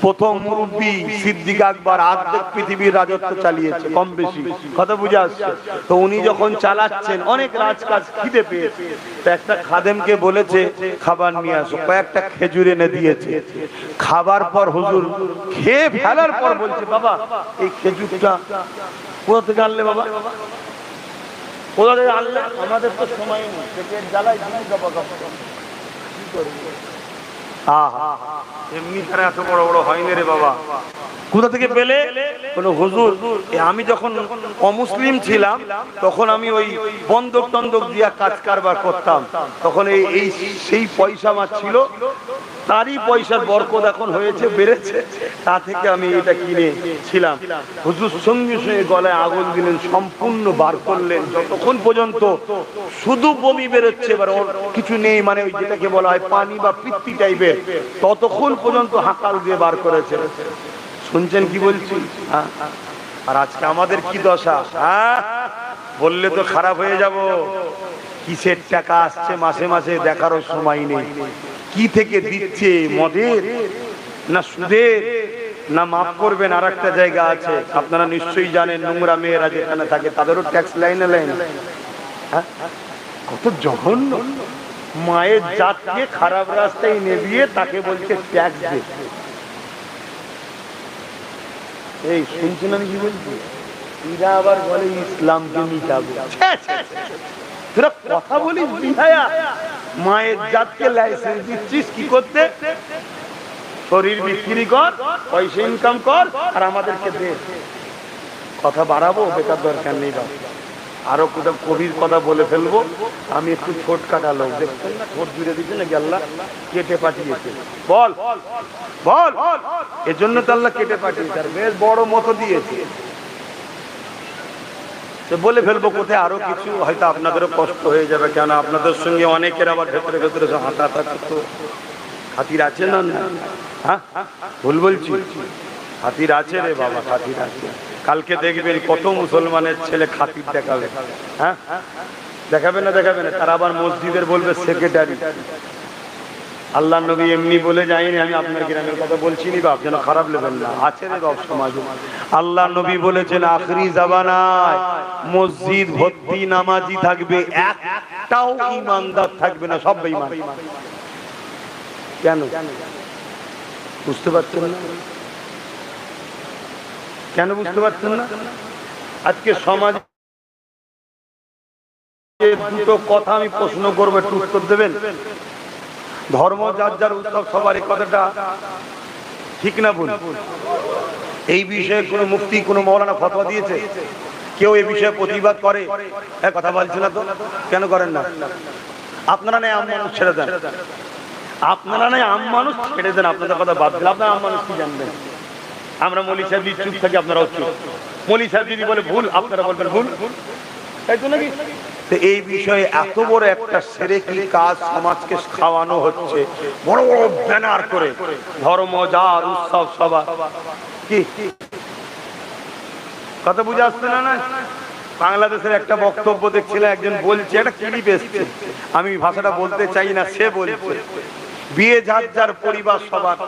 প্রথম মুরব্বী সিদ্দিক আকবর অর্ধেক পৃথিবীর রাজত্ব চালিয়েছে কম বেশি, কথা বুঝে আসছে। তো উনি যখন চালাচ্ছেন অনেক রাজকাজ খিদে পেয়েছে, তো একটা খাদেমকে বলেছে খাবার নিয়ে আসো, কয়েকটা খেজুর এনে দিয়েছে। খাবার পর হুজুর খেয়ে ফেলার পর বলছে বাবা এই খেজুরটা কোথা থেকে আনলে বাবা, কোথা থেকে আনলে? আমাদের তো সময় নেই, পেটের জ্বালায় দিন গপা গপা কি করব। এমনি তারা এত বড় বড় হয়নি রে বাবা, কোথা থেকে পেলে? বলে হুজুর আমি যখন অমুসলিম ছিলাম তখন আমি ওই বন্ধক টন্দক দিয়া কাজ কারবার করতাম, তখন এই সেই পয়সা আমার ছিল, তারই পয়সার বরকত এখন হয়েছে বেড়েছে, তা থেকে আমি এটা কিনেছিলাম। হুজুর সঙ্গে সঙ্গে গলায় আগুন দিলেন, সম্পূর্ণ বার করলেন, যতক্ষণ পর্যন্ত শুধু বমি বেরোচ্ছে, এবার ওর কিছু নেই, মানে ওই যেটাকে বলা হয় পানি বা পিত্তি টাইপের, ততক্ষণ পর্যন্ত হাকাল দিয়ে বার করেছে। শুনছেন কি বলছি? আর আজকে আমাদের কি দশা, বললে তো খারাপ হয়ে যাব। কিসের টাকা আসছে মাসে মাসে দেখারও সময় নেই, কি থেকে দিচ্ছে, মদের না সুদের না মাফ করবেন আর একটা জায়গা আছে আপনারা নিশ্চয়ই জানেন, নোংরা মেয়েরা যেখানে থাকে তাদেরও ট্যাক্স লাইনে লাইনে। কত জঘন্য, মায়ের জাতকে খারাপ রাস্তায় নেবিয়ে তাকে বলছে ট্যাক্স দে। এই শুনছেন আমি কি বলছি? এরা আবার বলে ইসলামকে মিটাবো। তোরা কথা বলিস বিধায়া, মায়ের জাতকে লাইসেন্স দিচ্ছিস কি করতে? শরীর বিক্রি কর, পয়সা ইনকাম কর, আর আমাদেরকে দে। কথা বাড়াবো বেকার দরকার নেই। আরো কোথাও কবির কথা বলে ফেলবো, আমি একটু ছোট কাটা লোক, দেখছেন না ছোট জুড়ে দিচ্ছে নাকি আল্লাহ কেটে পাঠিয়েছে। বল বল, এজন্য তো আল্লাহ কেটে পাঠিয়েছে, আর বেশ বড় মতো দিয়েছে। বলে ফেলবো কোথায় আরো কিছু, হয়তো আপনাদেরও কষ্ট হয়ে যাবে, কেন আপনাদের সঙ্গে অনেকের আবার ভেতরে ভেতরে হাঁটা করতো। খাতির আছে না? হ্যাঁ ভুল বলছি? খাতির আছে রে বাবা, খাতির আছে। কালকে দেখবেন কত মুসলমানের ছেলে খাতির দেখাবে। হ্যাঁ দেখাবে না? দেখাবে না? তারা আবার মসজিদের বলবে সেক্রেটারি। আল্লাহ নবী এমনি বলে যায়নি, আমি আপনার গ্রামের কথা বলছি নি বাপ, যেন খারাপ নেবেন না, আছে রে বাপ সমাজে। আল্লাহ নবী বলেছেন আখরি জামানায় মসজিদ ভর্তি নামাজি থাকবে, একটাও ঈমানদার থাকবে না, সব বেঈমান। কেন বুঝতে পারছেন না? কেন বুঝতে পারছেন না? আজকে সমাজে দুটো কথা আমি প্রশ্ন করবো, একটু উত্তর দেবেন। ধর্ম যার যার উৎসব সবার, এই কথাটা ঠিক না ভুল? এই বিষয়ে কোন মুফতি কোন মাওলানা ফতোয়া দিয়েছে? কেউ এই বিষয়ে প্রতিবাদ করে? কথা বলছে না তো, কেন করেন না? আপনারা নেই আম মানুষ ছেড়ে দেন, আপনারা নেই আম মানুষ ছেড়ে দেন, আপনাদের কথা বাদ দিন। আপনারা আম মানুষ কি জানবেন? আমরা মৌলী সাহেব যদি চুপ থাকি আপনারাও চুপ, মৌলী সাহেব যদি বলে ভুল আপনারা বলবেন ভুল, তাই তো নাকি? এই বিষয়ে এত বড় একটা সেরেকি কাজ সমাজকে খাওয়ানো হচ্ছে, বড় বড় ব্যানার করে ধর্ম যার উৎসব সবার। কি কথা বুঝে আসছে না? না বাংলাদেশের একটা বক্তব্য দেখছিলাম, একজন বলছে, একটা ক্লিপ এসছে, আমি ভাষাটা বলতে চাই না, সে বলছে বিয়ে যার যার পরিবার সবার,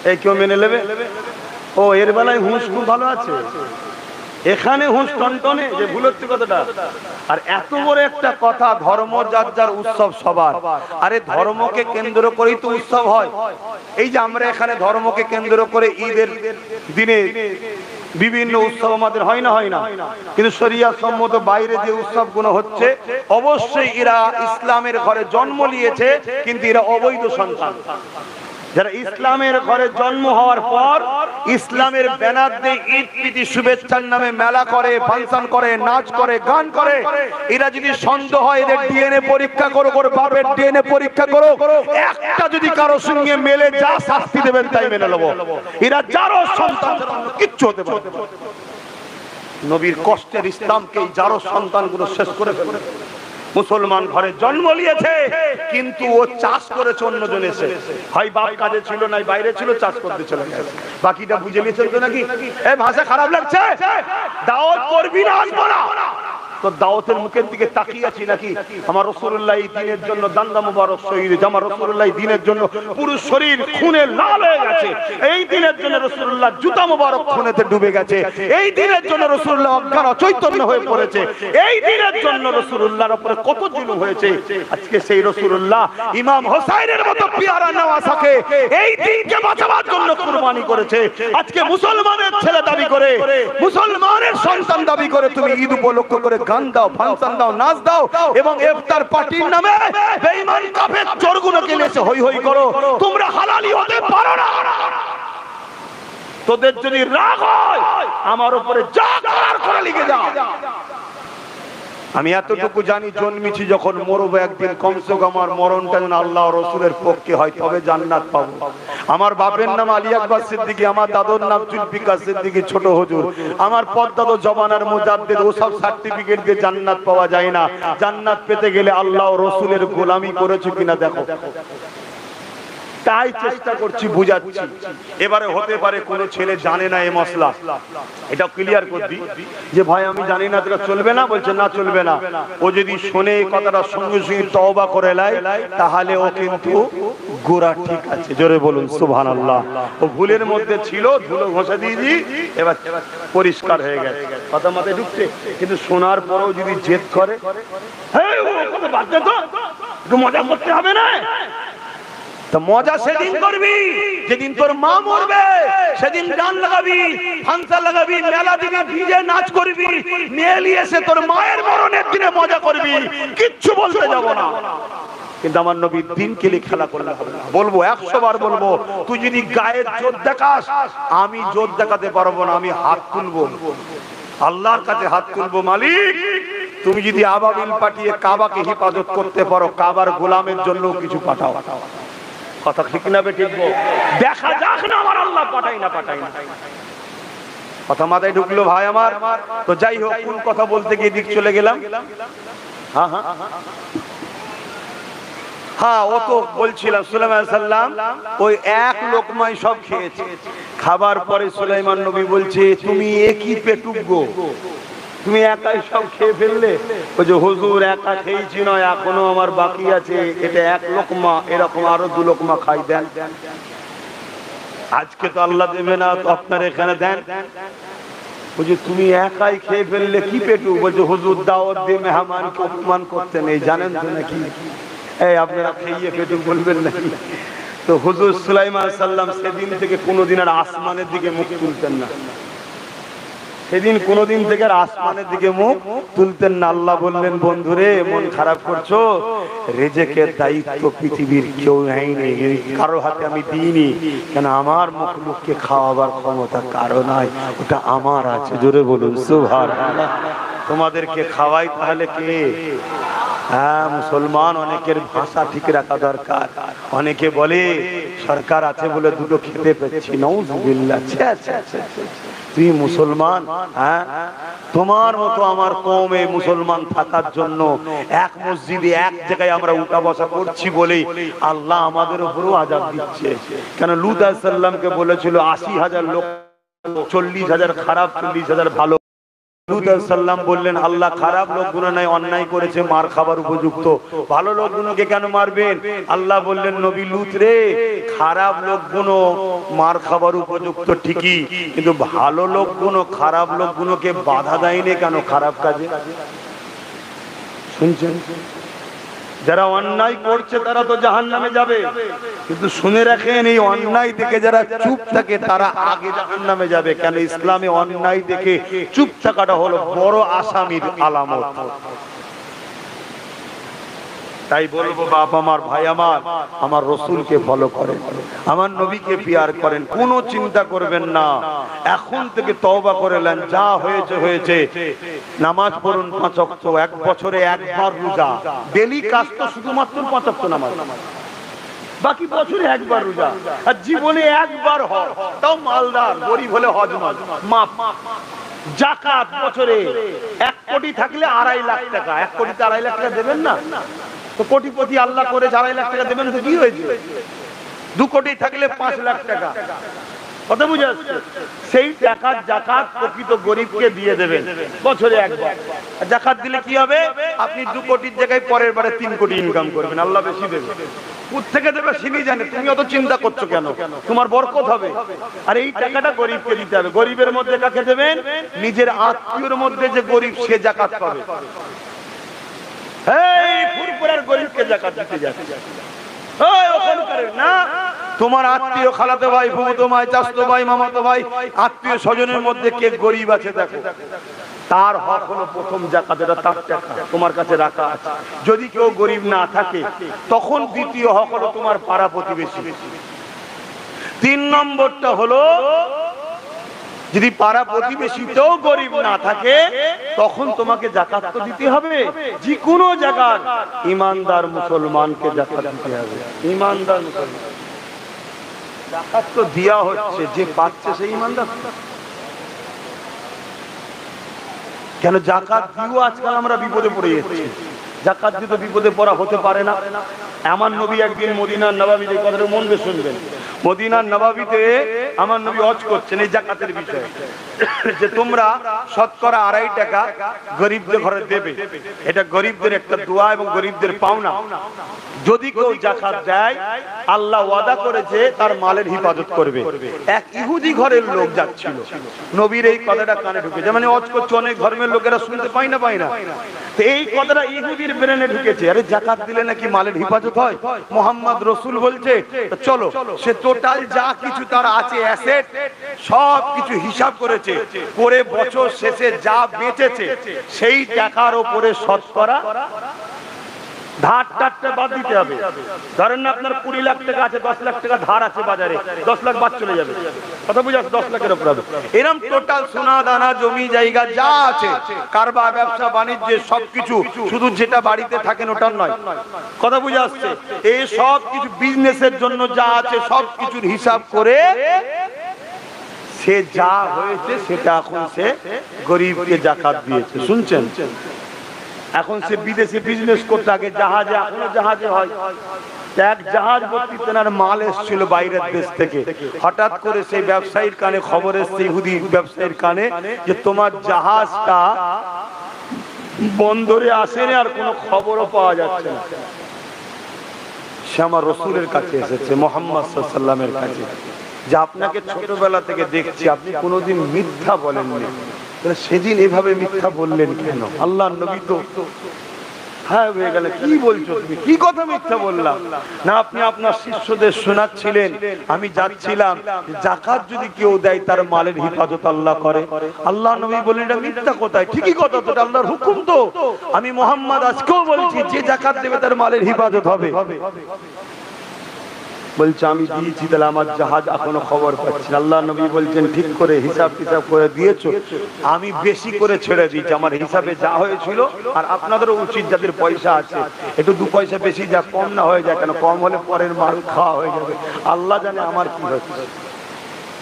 এই কেউ মেনে নেবে? ও এর বেলায় হুঁশ খুব ভালো আছে, এখানে হুঁশ টনটনে, যে ভুল হচ্ছে কথাটা। আর এত বড় একটা কথা, ধর্ম যার যার উৎসব সবার। আরে ধর্মকে কেন্দ্র করেই তো উৎসব হয়। এই যে আমরা এখানে ধর্মকে কেন্দ্র করে ঈদের দিনে বিভিন্ন উৎসব আমাদের হয় না? হয় না? কিন্তু শরিয়াত সম্মত বাইরে যে উৎসবগুলো হচ্ছে, অবশ্যই এরা ইসলামের ঘরে জন্ম নিয়েছে, কিন্তু এরা অবৈধ সন্তান। যারা ইসলামের ঘরে জন্ম হওয়ার পর ইসলামের ব্যানার দিয়ে ঈদ প্রীতি শুভেচ্ছার নামে মেলা করে, ফাংশন করে, নাচ করে, গান করে, এরা যদি সন্দেহ হয় এদের ডিএনএ পরীক্ষা করো, বাপের ডিএনএ পরীক্ষা করো, একটা যদি কারো সঙ্গে মেলে যা শাস্তি দেবেন তাই মেনে নেব। এরা যারও সন্তান, কিচ্ছু হতে পারে। নবীর কষ্টের ইসলামকে যারও সন্তানগুলো শেষ করে ফেলে। মুসলমান ঘরে জন্ম নিয়েছে কিন্তু ও চাষ করেছে অন্যজন এসে, হয় বাপ কাজে ছিল না বাইরে ছিল, চাষ করতে চলে গেছে। বাকিটা বুঝে নিয়েছে তো নাকি? এই ভাষা খারাপ লাগছে, দাওয়াত করবি না আসবো না, তো দাওয়াতের মুখের দিকে তাকিয়ে আছি নাকি? আমার রাসূলুল্লাহ এই দ্বীনের জন্য দান্দা মুবারক শহীদ, আমার রাসূলুল্লাহ এই দ্বীনের জন্য পুরো শরীর খুনে লাল হয়ে গেছে, এই দ্বীনের জন্য রাসূলুল্লাহ জুতা মুবারক খুনেতে ডুবে গেছে, এই দ্বীনের জন্য রাসূলুল্লাহ অজ্ঞান অচৈতন্য হয়ে পড়েছে, এই দ্বীনের জন্য রাসূলুল্লাহর উপরে কত জুলুম হয়েছে। আজকে সেই রাসূলুল্লাহ ইমাম হোসেনের মতো পেয়ারা নওয়াসাকে এই দ্বীনকে বাঁচাবার জন্য কুরবানি করেছে। আজকে মুসলমানের ছেলে দাবি করে, মুসলমানের সন্তান দাবি করে তুমি ঈদ উপলক্ষ করে গান দাও, ফাংশন দাও, নাচ দাও এবং ইফতার পার্টির নামে বেঈমান কাফের চোরগুলোকে এসে হই হই করো। তোমরা হালালি হতে পারো না। তোদের যদি রাগ হয় আমার উপরে যা করার করে লিখে যাও। আমি এতটুকু জানি, জন্মেছি যখন মরবো একদিন, কমসে কম আমার মরণটা যেন আল্লাহ রসুলের পক্ষে হয়, তবে জান্নাত পাবো। আমার বাপের নাম আলী আকবর সিদ্দিকী, আমার দাদুর নাম জুলফিকার সিদ্দিকী ছোট হুজুর, আমার পদ্মাদ জবানার মুজাদ্দিদ, ওসব সার্টিফিকেট দিয়ে জান্নাত পাওয়া যায় না। জান্নাত পেতে গেলে আল্লাহ রসুলের গোলামি করেছো কিনা দেখো, তাই চেষ্টা করছি বুঝাচ্ছি। এবারে হতে পারে কোন ছেলে জানে না এই মশলা, এটা ক্লিয়ার করবি যে ভাই আমি জানি না, এটা চলবে না, বলছে না চলবে না। ও যদি শুনে এই কথাটা সঙ্গে সঙ্গে তওবা করে লাই, তাহলে ও কিন্তু গোরা ঠিক আছে। জোরে বলুন সুবহানাল্লাহ। ও ভুলের মধ্যে ছিল, ধুলো ঘষা দিয়েছি, এবার পরিষ্কার হয়ে গেছে। কথা মাথায় ঢুকছে, কিন্তু শোনার পরেও যদি জেদ করে, হ্যাঁ ও কথা বাদ দে তো, একটু মজা করতে হবে না। তো মজা সেদিন করবি যেদিন তোর মা মরবে, সেদিন গান লাগাবি, ফাংশন লাগাবি, মেলা দিনে ভিজে নাচ করবি, মেয়ে এসে তোর মায়ের মরণের দিনে মজা করবি, কিচ্ছু বলতে যাব না। কিন্তু আমার নবীর দিনকে নিয়ে খেলা করলে হবে না। বলবো 100 বার বলবো, তুই যদি গায়ের জোর দেখাস, আমি জোর দেখাতে পারবো না, আমি হাত তুলবো, আল্লাহর কাছে হাত তুলবো। মালিক তুমি যদি আবাবিল পাঠিয়ে কাবাকে হেফাজত করতে পারো, কাবার গোলামের জন্য কিছু পাঠাও। কথা ঠিক না বেঠিক? দেখা যাক না আমার আল্লাহ পাঠাই না পাঠাই না। কথা মাথায় ঢুকলো ভাই আমার? তো যাই হোক, কোন কথা বলতে গিয়ে দিক চলে গেলাম। হ্যাঁ হ্যাঁ হ্যাঁ, ও তো বলছিলাম সুলাইমান আলাইহিস সালাম ওই এক লোকমাই সব খেয়েছে। খাবার পরে সুলাইমান নবী বলছে, তুমি একই পেটুক গো, তুমি একাই সব খেয়ে ফেললে? ওই যে হুজুর একা খেয়েছি নয়, এখনো আমার বাকি আছে, এটা এক লোকমা, এরকম আরো 2 লোকমা খাই দেন। আজকে তো আল্লাহ দেবে না, তো আপনার এখানে দেন। বলছে তুমি একাই খেয়ে ফেললে, কি পেটু? বলছে হুজুর দাওয়াত দিয়ে মেহমানকে অপমান করতে নেই, জানেন তো নাকি? এই আপনারা খেয়ে পেটু বলবেন নাকি? তো হুজুর সুলাইমান আলাইহিস সালাম সেদিন থেকে কোনোদিন আর আসমানের দিকে মুখ তুলতেন না, সেদিন কোনদিন থেকে আসমানের দিকে মুখ তুলতেন না। আল্লাহ বললেন, বন্ধুরে মন খারাপ করছো, রিজিকের দায়িত্ব পৃথিবীর কেউ নেই, কারো হাতে আমি দিইনি, কেন আমার মখলুককে খাওয়াবার ক্ষমতা কারো নাই, ওটা আমার আছে। জোরে বলুন সুবহানাল্লাহ। তোমাদেরকে খাওয়াই তাহলে কে? হ্যাঁ মুসলমান, অনেকের ভাষা ঠিক রাখা দরকার। অনেকে বলে সরকার আছে বলে 2টো খেতে পেয়েছি, নাউযুবিল্লাহ। তুই মুসলমান, হ্যাঁ তোমার মতো আমার কওমে মুসলমান থাকার জন্য এক মসজিদে এক জায়গায় আমরা উঠা বসা করছি বলেই আল্লাহ আমাদের উপরও আযাব দিচ্ছে। কেন লূত আলাইহিস সালামকে বলেছিল 80,000 লোক, 40,000 খারাপ, 40,000 ভালো। লূত আলাইহিস সালাম বললেন, আল্লাহ খারাপ লোকগুলো নাই অন্যায় করেছে, মার খাবার উপযুক্ত, ভালো লোকগুলোকে কেন মারবেন? আল্লাহ বললেন, নবী লূত রে, খারাপ লোকগুলো মার খাবার উপযুক্ত ঠিকই, কিন্তু ভালো লোকগুলো খারাপ লোকগুলোকে বাধা দেয়নি কেন খারাপ কাজে? শুনছেন? যারা অন্যায় করছে তারা তো জাহান্নামে যাবে, কিন্তু শুনে রাখেন এই অন্যায় দেখে যারা চুপ থাকে তারা আগে জাহান্নামে যাবে। কেন? ইসলামে অন্যায় দেখে চুপ থাকাটা হলো বড় আসামির আলামত। তাই বলবো বাপ আমার, ভাই আমার রসুলকে ফলো করেন, আমার নবীকে পিয়ার করেন, কোনো চিন্তা করবেন না। এখন থেকে তওবা করে নেন, যা হয়েছে হয়েছে। নামাজ পড়ুন 5 ওয়াক্ত, এক বছরে একবার রোজা, ডেলি কাজ তো শুধুমাত্র 5 ওয়াক্ত নামাজ, বাকি বছরে একবার রোজা, আর জীবনে একবার হজ, তাও মালদার, গরিব হলে হজ মাফ। যাকাত বছরে 1 কোটি থাকলে 2.5 লাখ টাকা, 1 কোটিতে 2.5 লাখ টাকা দেবেন না তো কোটিপতি আল্লাহ করে 2.5 লাখ টাকা দেবেন তো কি হয়েছে? 2 কোটি থাকলে 5 লাখ টাকা, কথা বুঝে আসছে? সেই টাকার যাকাত প্রকৃত গরিবকে দিয়ে দেবেন বছরে একবার। যাকাত দিলে কি হবে? আপনি 2 কোটির জায়গায় পরের বারে 3 কোটি ইনকাম করবেন, আল্লাহ বেশি দেবে। কোথেকে দেবে তিনি জানে, তুমি অত চিন্তা করছো কেন? তোমার বরকত হবে। আর এই টাকাটা গরিবকে দিতে হবে। গরিবের মধ্যে কাকে দেবেন? নিজের আত্মীয়র মধ্যে যে গরিব সে যাকাত পাবে। এই ফুরফুরার গরিবকে যাকাত দিতে যাচ্ছে, ওই ওখানকার না, তোমার আত্মীয়, খালাতো ভাই, ফুফুতো ভাই, চাচতো ভাই, মামাতো ভাই, আত্মীয় স্বজনের মধ্যে কে গরিব আছে দেখো, তার হক হলো প্রথম যাকাত, এটা তার টাকা তোমার কাছে রাখা আছে। যদি কেউ গরিব না থাকে তখন দ্বিতীয় হক হলো তোমার পাড়া প্রতিবেশী। 3 নম্বরটা হলো যদি পাড়া প্রতিবেশীতেও গরিব না থাকে তখন তোমাকে যাকাত তো দিতে হবে। যে কোনো জায়গার ইমানদার মুসলমানকে যাকাত দিতে হবে। ইমানদার মুসলমান যাকাত তো দেয়া হচ্ছে, যে পাচ্ছে সেই ইমানদার। কেন যাকাত দিও আজকাল আমরা বিপদে পড়ে যাচ্ছি। যাকাত দিতে বিপদে পড়া হতে পারে না। আমার নবী একদিন মদিনার নবাবিতে, কথাটা মন দিয়ে শুনবেন, মদিনার নবাবিতে আমার নবী হজ করছেন এই যাকাতের বিষয়ে, যে তোমরা শতকরা 2.5 টাকা গরিবদের ঘরে দেবে। এটা গরিবদের একটা দোয়া এবং গরিবদের পাওনা। যদি কেউ যাকাত দেয় আল্লাহ ওয়াদা করেছে তার মালের হিফাজত করবে। এক ইহুদি ঘরের লোক যাচ্ছিল, নবীর এই কথাটা কানে ঢুকেছে, মানে হজ করছে, অনেক ধর্মের লোকেরা শুনতে পায় না তো এই কথাটা ইহুদির ব্রেনে ঢুকেছে, আরে যাকাত দিলে নাকি মালের হিফাজত হয়, মোহাম্মদ রসুল বলছে, চলো। সে টোটাল যা কিছু তার আছে অ্যাসেট সব কিছু হিসাব করেছে, করে বছর শেষে যা বেঁচেছে সেই টাকার উপরে শতকরা ধার টারটা বাদ দিতে হবে। ধরেন না আপনার 20 লাখ টাকা আছে, 10 লাখ টাকা ধার আছে বাজারে, 10 লাখ বাদ চলে যাবে, কথা বুঝে আসছে? 10 লাখের উপর হবে। এরকম টোটাল সোনা দানা জমি জায়গা যা আছে, কারবার ব্যবসা বাণিজ্য সবকিছু, শুধু যেটা বাড়িতে থাকেন ওটার নয়, কথা বুঝে আসছে? এই সব কিছু বিজনেসের জন্য যা আছে সব কিছুর হিসাব করে সে যা হয়েছে সেটা এখন সে গরিবকে যাকাত দিয়েছে। শুনছেন? এখন সে বিদেশে বিজনেস করতে, আগে জাহাজে, এখনো জাহাজে হয়। এক জাহাজ ভর্তি তেনার মাল এসেছিল বাইরের দেশ থেকে। হঠাৎ করে সেই ব্যবসায়ীর কানে খবর এসেছে, ইহুদি ব্যবসায়ীর কানে, যে তোমার জাহাজটা বন্দরে আসেনি আর কোনো খবরও পাওয়া যাচ্ছে না। সে আমার রসুলের কাছে এসেছে, মুহাম্মদ সাল্লাল্লাহু আলাইহি ওয়াসাল্লামের কাছে, যে আপনাকে ছোটবেলা থেকে দেখছি আপনি কোনোদিন মিথ্যা বলেননি, সেদিন এভাবে মিথ্যা বললেন কেন? আল্লাহর নবী তো হ্যাঁ হয়ে গেল, কি বলছো তুমি, কি কথা মিথ্যা বললাম? না, আপনি আপনার শিষ্যদের শোনাচ্ছিলেন, আমি যাচ্ছিলাম, যাকাত যদি কেউ দেয় তার মালের হিফাজত আল্লাহ করে। আল্লাহ নবী বললেন এটা মিথ্যা কোথায়? ঠিকই কথা তো, আল্লাহর হুকুম তো। আমি মুহাম্মদ আজকেও বলছি, যে যাকাত দেবে তার মালের হিফাজত হবে। বলছে আমি দিয়েছি, তাহলে আমার জাহাজ এখনো খবর পাচ্ছি। আল্লাহ নবী বলছেন ঠিক করে হিসাব টিসাব করে দিয়েছো, আমি বেশি করে ছেড়ে দিয়েছি, আমার হিসাবে যা হয়েছিল। আর আপনাদেরও উচিত, যাদের পয়সা আছে, একটু 2 পয়সা বেশি যা, কম না হয়ে যায়। কেন কম হলে পরের মাল খাওয়া হয়ে যাবে, আল্লাহ জানে আমার কি হচ্ছে।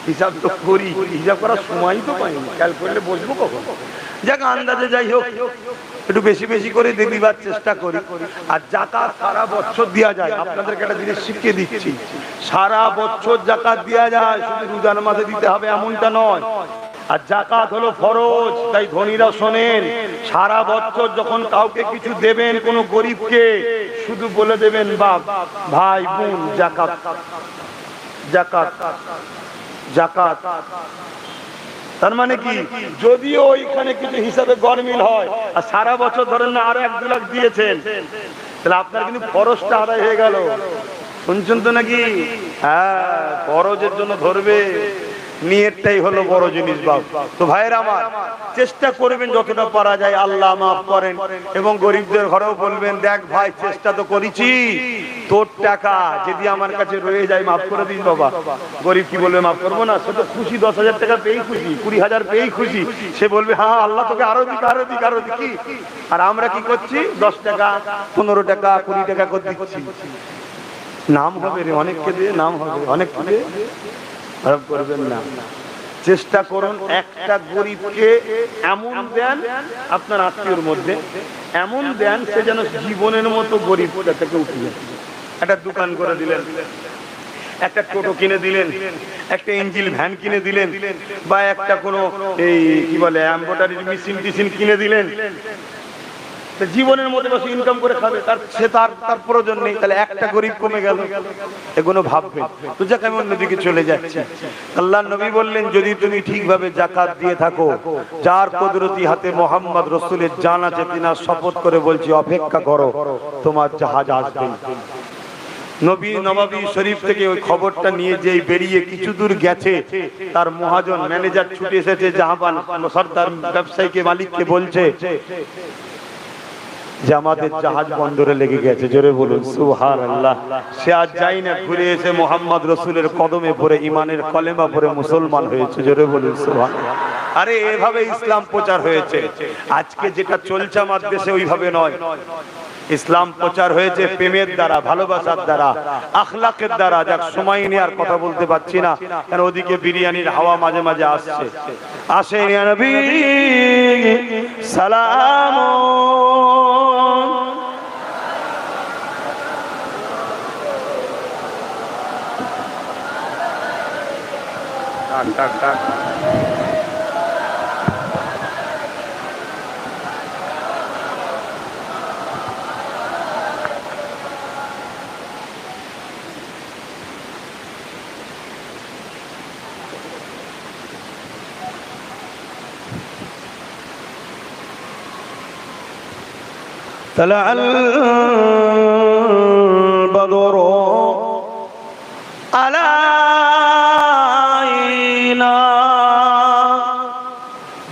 হিসাব তো করি, হিসাব করার সময় তো পাইনি, খেয়াল করলে বসবো কখন? যাক আন্দাজে যাই হোক একটু বেশি বেশি করে দিবার চেষ্টা করি। আর যাকাত সারা বছর দেওয়া যায়, আপনাদেরকে একটা জিনিস শিখিয়ে দিচ্ছি, সারা বছর যাকাত দেওয়া যায়, শুধু রমজান মাসে দিতে হবে এমনটা নয়। আর যাকাত হলো ফরজ, তাই ধনীরা শোনেন, সারা বছর যখন কাউকে কিছু দেবেন, কোনো গরিবকে, শুধু বলে দেবেন বাপ, ভাই, বোন, যাকাত, যাকাত, যাকাত। তার মানে কি, যদিও ওইখানে কিছু হিসাবে গরমিল হয়, আর সারা বছর ধরেন না আরো 1-2 লাখ দিয়েছেন, তাহলে আপনার কিন্তু ফরজটা আদায় হয়ে গেল। শুনছেন তো নাকি? হ্যাঁ, ফরজের জন্য ধরবে। নিয়তটাই হলো বড় জিনিস বাপ। তো ভাইরা আমার, চেষ্টা করবেন যতটা পারা যায়, আল্লাহ মাফ করেন। এবং গরিবদের ঘরেও বলবেন, দেখ ভাই চেষ্টা তো করেছি, তোর টাকা যদি আমার কাছে রয়ে যায় মাফ করে দিন বাবা। গরিব কি বলবে মাফ করবো না? সে তো খুশি, 10,000 টাকা পেয়েই খুশি, 20,000 পেয়েই খুশি। সে বলবে হ্যাঁ আল্লাহ তোকে আরো দিক, আরো দিক, আরো দিক। আর আমরা কি করছি? 10 টাকা, 15 টাকা, 20 টাকা করে দিচ্ছি। নাম হবে রে, অনেককে দিয়ে নাম হবে, অনেককে দিয়ে। খারাপ করবেন না, চেষ্টা করুন একটা গরিবকে এমন দেন, আপনার আত্মীয়র মধ্যে এমন দেন সে যেন জীবনের মতো গরিব থেকে উঠে যায়। একটা দোকান করে দিলেন, একটা টোটো কিনে দিলেন, একটা ইঞ্জিন ভ্যান কিনে দিলেন, বা একটা কোনো এই কি বলে এমব্রয়ডারি মেশিন টিশিন কিনে দিলেন, জীবনের মধ্যে বসে ইনকাম করে খাবে, তার প্রয়োজন নেই। তাহলে একটা গরিব কমে গেল, এগুলো ভাববে। তো যাক, আমি অন্যদিকে চলে যাচ্ছি। আল্লাহর নবী বললেন, যদি তুমি ঠিকভাবে জাকাত দিয়ে থাকো, যার কুদরতি হাতে মোহাম্মদ রাসূলের জান আছে, তিনার শপথ করে বলছি অপেক্ষা করো, তোমার জাহাজ আসবে। নবী নববী শরীফ থেকে ওই খবরটা নিয়ে যেই বেরিয়ে কিছু দূর গেছে, তার মহাজন ম্যানেজার ছুটে এসেছে, জাহাবান সর্দার ব্যবসায়ীকে মালিককে বলছে যে আমাদের জাহাজ বন্দরে লেগে গেছে। জোরে বলুন সুবহানাল্লাহ। সে আজ যাই না, ঘুরে এসে মোহাম্মদ রাসূলের কদমে পড়ে ইমানের কলেমা পড়ে মুসলমান হয়েছে। জোরে বলুন সুবহানাল্লাহ। আরে এভাবে ইসলাম প্রচার হয়েছে। আজকে যেটা চলছে আমার দেশে ওইভাবে নয়। ইসলাম প্রচার হয়েছে প্রেমের দ্বারা, ভালোবাসার দ্বারা, আখলাকের দ্বারা। যাক, সময় নিয়ে আর কথা বলতে পারছি না, কারণ ওদিকে বিরিয়ানির হাওয়া মাঝে মাঝে আসছে। আসেন ইয়া নবী সালাম, টাক টাক। طلع البدر علينا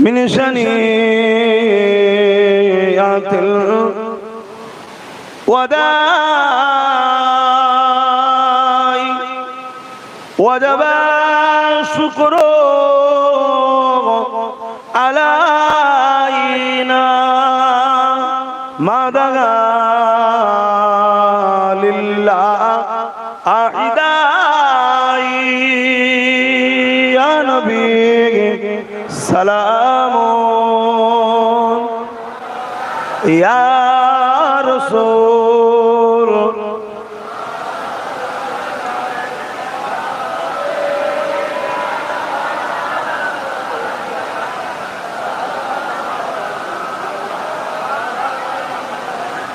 من شنيعة الوداع وجب الشكر علينا ما دعا لله أعدائي يا نبي سلام يا رسول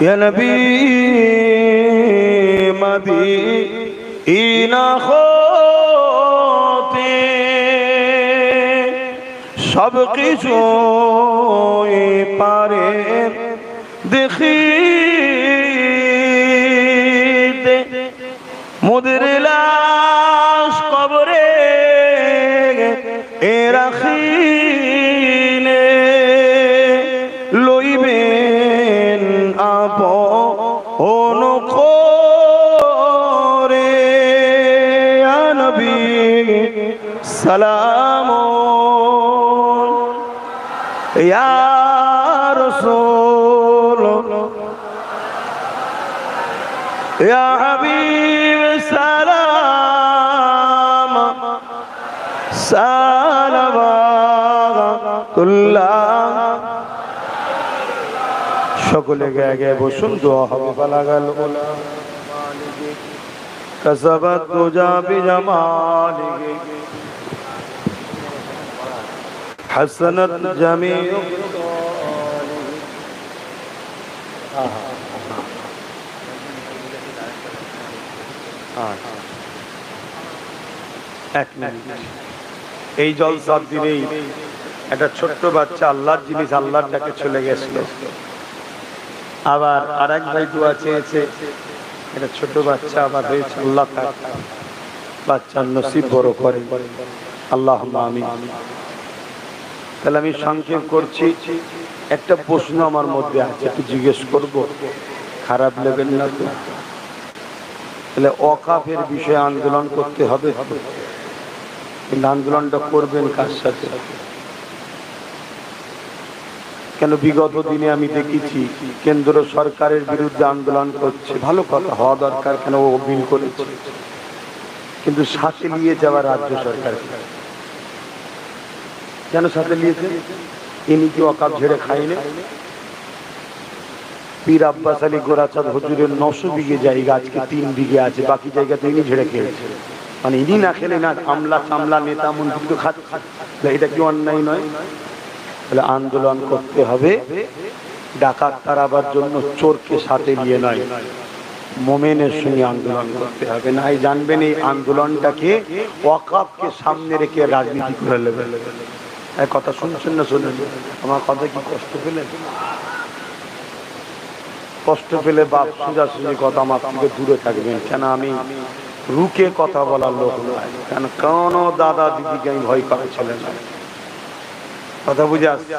يا نبي مدينة خوتي সব কিছুই পারে দেখিতে, মোদের লাশ কবরে রাখিলে লইবেন আপন করে ইয়া নবী সালাম ইয়া রাসূল ইয়া হাবিব সালাম সালাওয়াতুল্লাহ। সকলে গায়ে গায়ে বসুন, দোয়া হবে। বালাগাল উলা মালিকি কাসাবাত তুজা বিজামালিকি হাসানাত জামিউ এক মিনিট। এই জলসার দিনেই একটা ছোট্ট বাচ্চা আল্লাহর জিনিস আল্লাহর ডাকে চলে গেছিল। আবার আরেক ভাই দোয়া চেয়েছে, এটা ছোট বাচ্চা আবার হয়েছে। আল্লাহ তার বাচ্চার নসিব বড় করে। আল্লাহুম্মা আমিন। তাহলে আমি সংক্ষেপ করছি, একটা প্রশ্ন আমার মধ্যে আছে, একটু জিজ্ঞেস করব, খারাপ নেবেন না তো? তাহলে ওয়াকাফের বিষয়ে আন্দোলন করতে হবে, কিন্তু আন্দোলনটা করবেন কার সাথে? কেন বিগত দিনে আমি দেখেছি কেন্দ্র সরকারের বিরুদ্ধে আন্দোলন করছে, ভালো কথা, হওয়া দরকার, কেন ও বিল করেছে, কিন্তু সাথে নিয়ে যাওয়া রাজ্য সরকার কেন সাথে নিয়েছে? ইনি কি ওয়াকাফ ঝেড়ে খায়নি? পীর আব্বাস আলী গোরাচাঁদ হুজুরের 900 বিঘে জায়গা আজকে 3 বিঘে আছে, বাকি জায়গাতে ইনি ঝেড়ে খেয়েছে। মানে ইনি না খেলে না আমলা সামলা নেতা মন্ত্রী তো খাচ্ছে, এটা কি অন্যায় নয়? তাহলে আন্দোলন করতে হবে, ডাকাত তাড়াবার জন্য চোরকে সাথে নিয়ে নয়, মোমেনের সঙ্গে আন্দোলন করতে হবে। নাই জানবেন এই আন্দোলনটাকে ওয়াকাফকে সামনে রেখে রাজনীতি করে নেবে। কথা শুনছেন না? শুনেন আমার কথা, কি কষ্ট পেলেন? কষ্ট পেলে বাপ সোজাসুজি কথা আমার থেকে দূরে থাকবেন, কেন আমি রুকে কথা বলার লোক নয়, কেন কোন দাদা দিদিকে আমি ভয় করা ছেলে না। কথা বুঝে আসছে?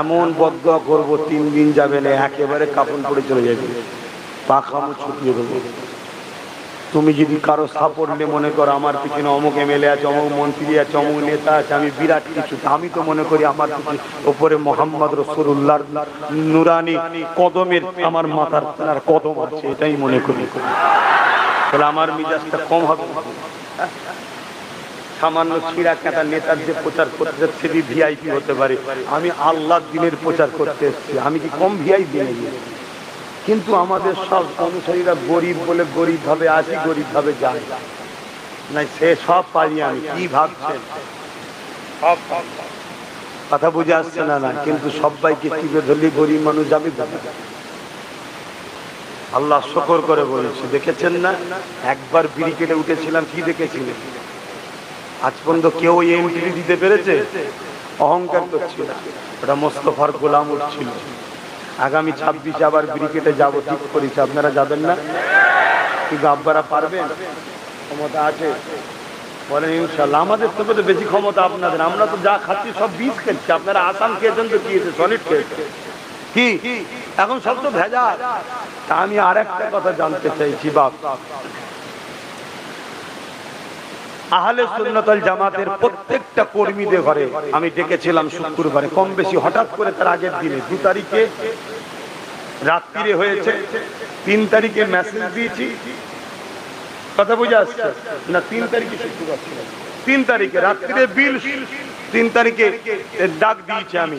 এমন বদদোয়া করবো 3 দিন যাবে না, একেবারে কাপড় পরে চলে যাবে, পাখামো ছুটিয়ে দেবো। তুমি যদি কারো সাপোর্ট নিয়ে মনে করো আমার পিছনে অমুক এমএলএ আছে, অমুক মন্ত্রী আছে, অমুক নেতা আছে, আমি বিরাট কিছু, আমি তো মনে করি আমার উপরে মোহাম্মদ রাসূলুল্লাহর নুরানি কদমের আমার মাথার কদম আছে, এটাই মনে করি। তাহলে আমার মিজাজটা কম হবে? সামান্য ছিঁড়া কাটা নেতার যে প্রচার করতে সেটি ভিআইপি হতে পারে, আমি আল্লাহর দিনের প্রচার করতে এসেছি, আমি কি কম ভিআইপি নাকি? কিন্তু আমাদের সব অনুসারীরা গরিব বলে গরিব ভাবে আসি, গরিব ভাবে যাই না, সে সব পারি আমি। কি ভাবছেন? কথা বুঝে আসছে না? না, কিন্তু সবাইকে টিপে ধরলে গরিব মানুষ যাবে। আল্লাহ শুকর করে বলেছি, দেখেছেন না একবার ব্রিকেটে উঠেছিলাম, কি দেখেছিলেন? আজ পর্যন্ত কেউ এন্ট্রি দিতে পেরেছে? অহংকার করছিল, ওটা মোস্তফার গোলাম উঠছিল। আগামী 26 আবার ব্রিকেটে যাব ঠিক করেছি, আপনারা যাবেন না? কিন্তু আব্বারা পারবেন? ক্ষমতা আছে? বলেন ইনশাআল্লাহ। আমাদের থেকে তো বেশি ক্ষমতা আপনাদের, আমরা তো যা খাচ্ছি সব বীজ খেয়েছি, আপনারা আসাম খেয়েছেন তো কি সলিড খেয়েছে কি? এখন সব তো ভেজাল। আমি আর একটা কথা জানতে চাইছি বাপ, আহলে সুন্নাত ওয়াল জামাতের প্রত্যেকটা কর্মীদের ঘরে আমি ডেকেছিলাম শুক্রবারে, কম বেশি হঠাৎ করে তার আগের দিনে 2 তারিখে রাত্রিরে হয়েছে, 3 তারিখে মেসেজ দিয়েছি। কথা বুঝে আসছে না? 3 তারিখে শুক্রবার ছিল, 3 তারিখে রাত্রিরে বিল, 3 তারিখে ডাক দিয়েছি আমি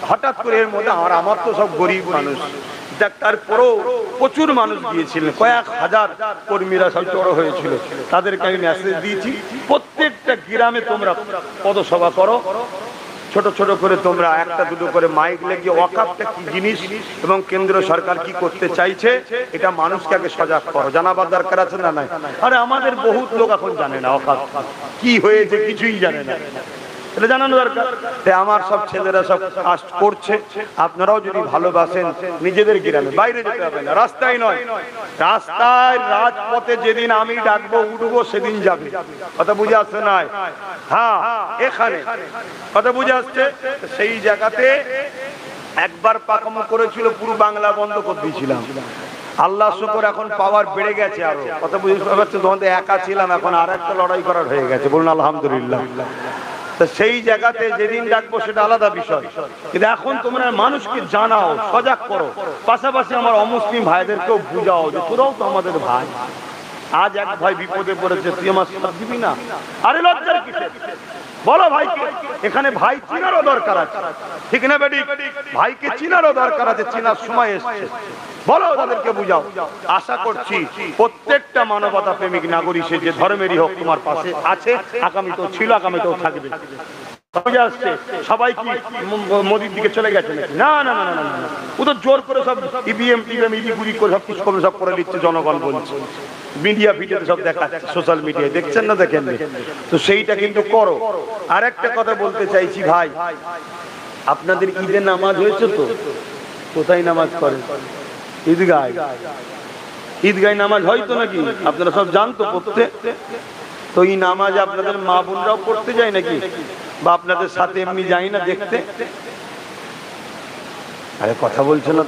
হঠাৎ করে। এর মধ্যে আমার তো সব গরিব মানুষ, তারপরেও প্রচুর মানুষ গিয়েছিলেন, কয়েক হাজার কর্মীরা সব জড়ো হয়েছিল, তাদেরকে আমি মেসেজ দিয়েছি প্রত্যেকটা গ্রামে তোমরা পদসভা করো, ছোট ছোট করে তোমরা 1-2 করে মাইক লাগিয়ে ওয়াকাফটা কি জিনিস এবং কেন্দ্র সরকার কি করতে চাইছে এটা মানুষকে আগে সজাগ করো, জানাবার দরকার আছে না? নাই? আরে আমাদের বহুত লোক এখন জানে না ওয়াকাফ কি হয়েছে, কিছুই জানে না, এটা জানানো দরকার। আমার সব ছেলেরা সব কাজ করছে, আপনারাও যদি ভালোবাসেন নিজেদের গ্রামে, বাইরে যেতে হবে না, রাস্তায় নয়, রাস্তায় রাজপথে যেদিন আমি ডাকবো উঠবো সেদিন যাবে। কথা বুঝে আসছে না? হ্যাঁ, এখানে কথা বুঝে আসছে। সেই জায়গাতে একবার পাকামো করেছিল, পুরো বাংলা বন্ধ করে দিয়েছিলাম। আল্লাহ শুকর এখন পাওয়ার বেড়ে গেছে আরো। কথা বুঝতে পারছেন? তোমাদের একা ছিলাম, এখন আর একটা লড়াই করার হয়ে গেছে, বলুন আলহামদুলিল্লাহ। সেই জায়গাতে যেদিন ডাকবো সেটা আলাদা বিষয়, কিন্তু এখন তোমরা মানুষকে জানাও, সজাগ করো, পাশাপাশি আমার অমুসলিম ভাইদেরকেও বুঝাও যে তোরাও তো আমাদের ভাই। আজ এক ভাই বিপদে পড়েছে, তুই আমার সাথ দিবি না? আরে লজ্জার কিসের? বলো ভাইকে, এখানে ভাই চিনারও দরকার আছে, ঠিক না বেটি? ভাইকে চিনারও দরকার আছে, চিনার সময় এসছে, বলো তাদেরকে বুঝাও। আশা করছি প্রত্যেকটা মানবতা প্রেমিক নাগরিক সে যে ধর্মেরই হোক তোমার পাশে আছে, আগামীতেও ছিল, আগামীতেও থাকবে। সবাই কি মোদির দিকে চলে গেছে নাকি? না না না না না, ও তো জোর করে সব ইভিএম ইডি গুলি করে সব কিছু সব করে দিচ্ছে, জনগণ বলছে, মিডিয়া ভিডিওতে সব দেখাচ্ছে, সোশ্যাল মিডিয়ায় দেখছেন না? দেখেন তো সেইটা কিন্তু করো। আর একটা কথা বলতে চাইছি ভাই, আপনাদের ঈদের নামাজ হয়েছে তো? কোথায় নামাজ করেন? ঈদগায়। ঈদগায় নামাজ হয় তো নাকি? আপনারা সব জানতো পড়তে? তো এই নামাজ আপনাদের মা বোনরাও পড়তে যায় নাকি, বা আপনাদের সাথে এমনি যাই না দেখতে? আরে কথা বলছো না।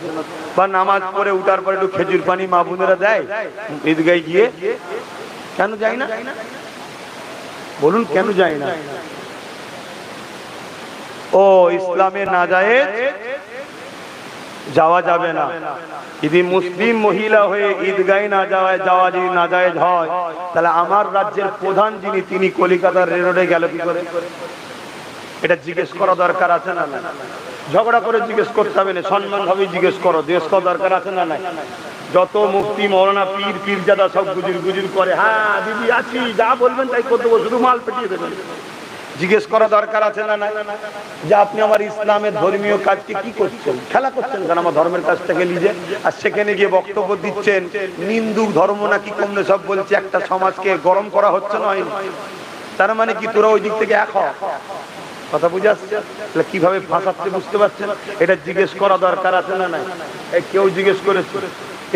বা নামাজ পড়ে উঠার পরে একটু খেজুর পানি মা বোনেরা দেয় ঈদগায় গিয়ে, কেন যায় না বলুন, কেন যায় না? ও ইসলামে নাজায়েজ যাওয়া যাবে না। যদি মুসলিম মহিলা হয়ে ঈদগায় না যাওয়া যদি নাজায়েজ হয়, তাহলে আমার রাজ্যের প্রধান যিনি, তিনি কলিকাতার রেলরোডে গেল কি করে? এটা জিজ্ঞেস করা দরকার আছে না? ঝগড়া করে জিজ্ঞেস করতে হবে না, সম্মান ভাবে জিজ্ঞেস করো, দেশ করা দরকার আছে না? নাই। যত মুফতি মৌলানা পীর পীরজাদা সব গুজুর গুজুর করে, হ্যাঁ দিদি আছি, যা বলবেন তাই করতে দেবো, শুধু মাল পেটিয়ে দেবেন। জিজ্ঞেস করা দরকার আছে না? নাই। যে আপনি আমার ইসলামের ধর্মীয় কাজকে কি করছেন, খেলা করছেন কেন আমার ধর্মের কাজটাকে নিজে? আর সেখানে গিয়ে বক্তব্য দিচ্ছেন নিন্দুক ধর্ম নাকি কমলে সব বলছে, একটা সমাজকে গরম করা হচ্ছে না? তার মানে কি তোরা ওই দিক থেকে এক হ? কথা বুঝে আসছে? কিভাবে ফাঁসাচ্ছে বুঝতে পারছেন? এটা জিজ্ঞেস করা দরকার আছে না? নাই। কেউ জিজ্ঞেস করেছে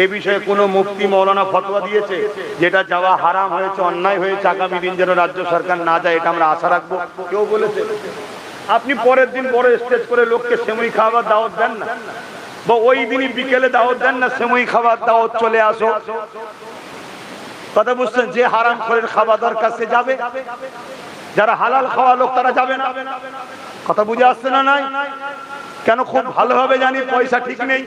এ বিষয়ে কোনো মুফতি মৌলানা ফতোয়া দিয়েছে যেটা যাওয়া হারাম হয়েছে, অন্যায় হয়েছে, আগামী দিন যেন রাজ্য সরকার না যায়, এটা আমরা আশা রাখবো? কেউ বলেছে? আপনি পরের দিন বড় স্টেজ করে লোককে সেমুই খাবার দাওয়াত দেন না, বা ওই দিনই বিকেলে দাওয়াত দেন না, সেমুই খাবার দাওয়াত চলে আসো। কথা বুঝছেন? যে হারাম করে খাওয়া দরকার সে যাবে, যারা হালাল খাওয়া লোক তারা যাবে না। কথা বুঝে আসছে না? নাই। কেন? খুব ভালোভাবে জানি পয়সা ঠিক নেই।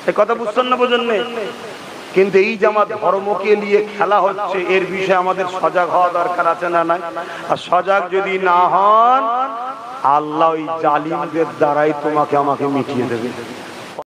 এই কথা বুঝছেন না? বোঝেন নেই। কিন্তু এই যে আমার ধর্মকে নিয়ে খেলা হচ্ছে, এর বিষয়ে আমাদের সজাগ হওয়া দরকার আছে না? নাই। আর সজাগ যদি না হন, আল্লাহ ওই জালিমদের দ্বারাই তোমাকে আমাকে মিটিয়ে দেবে।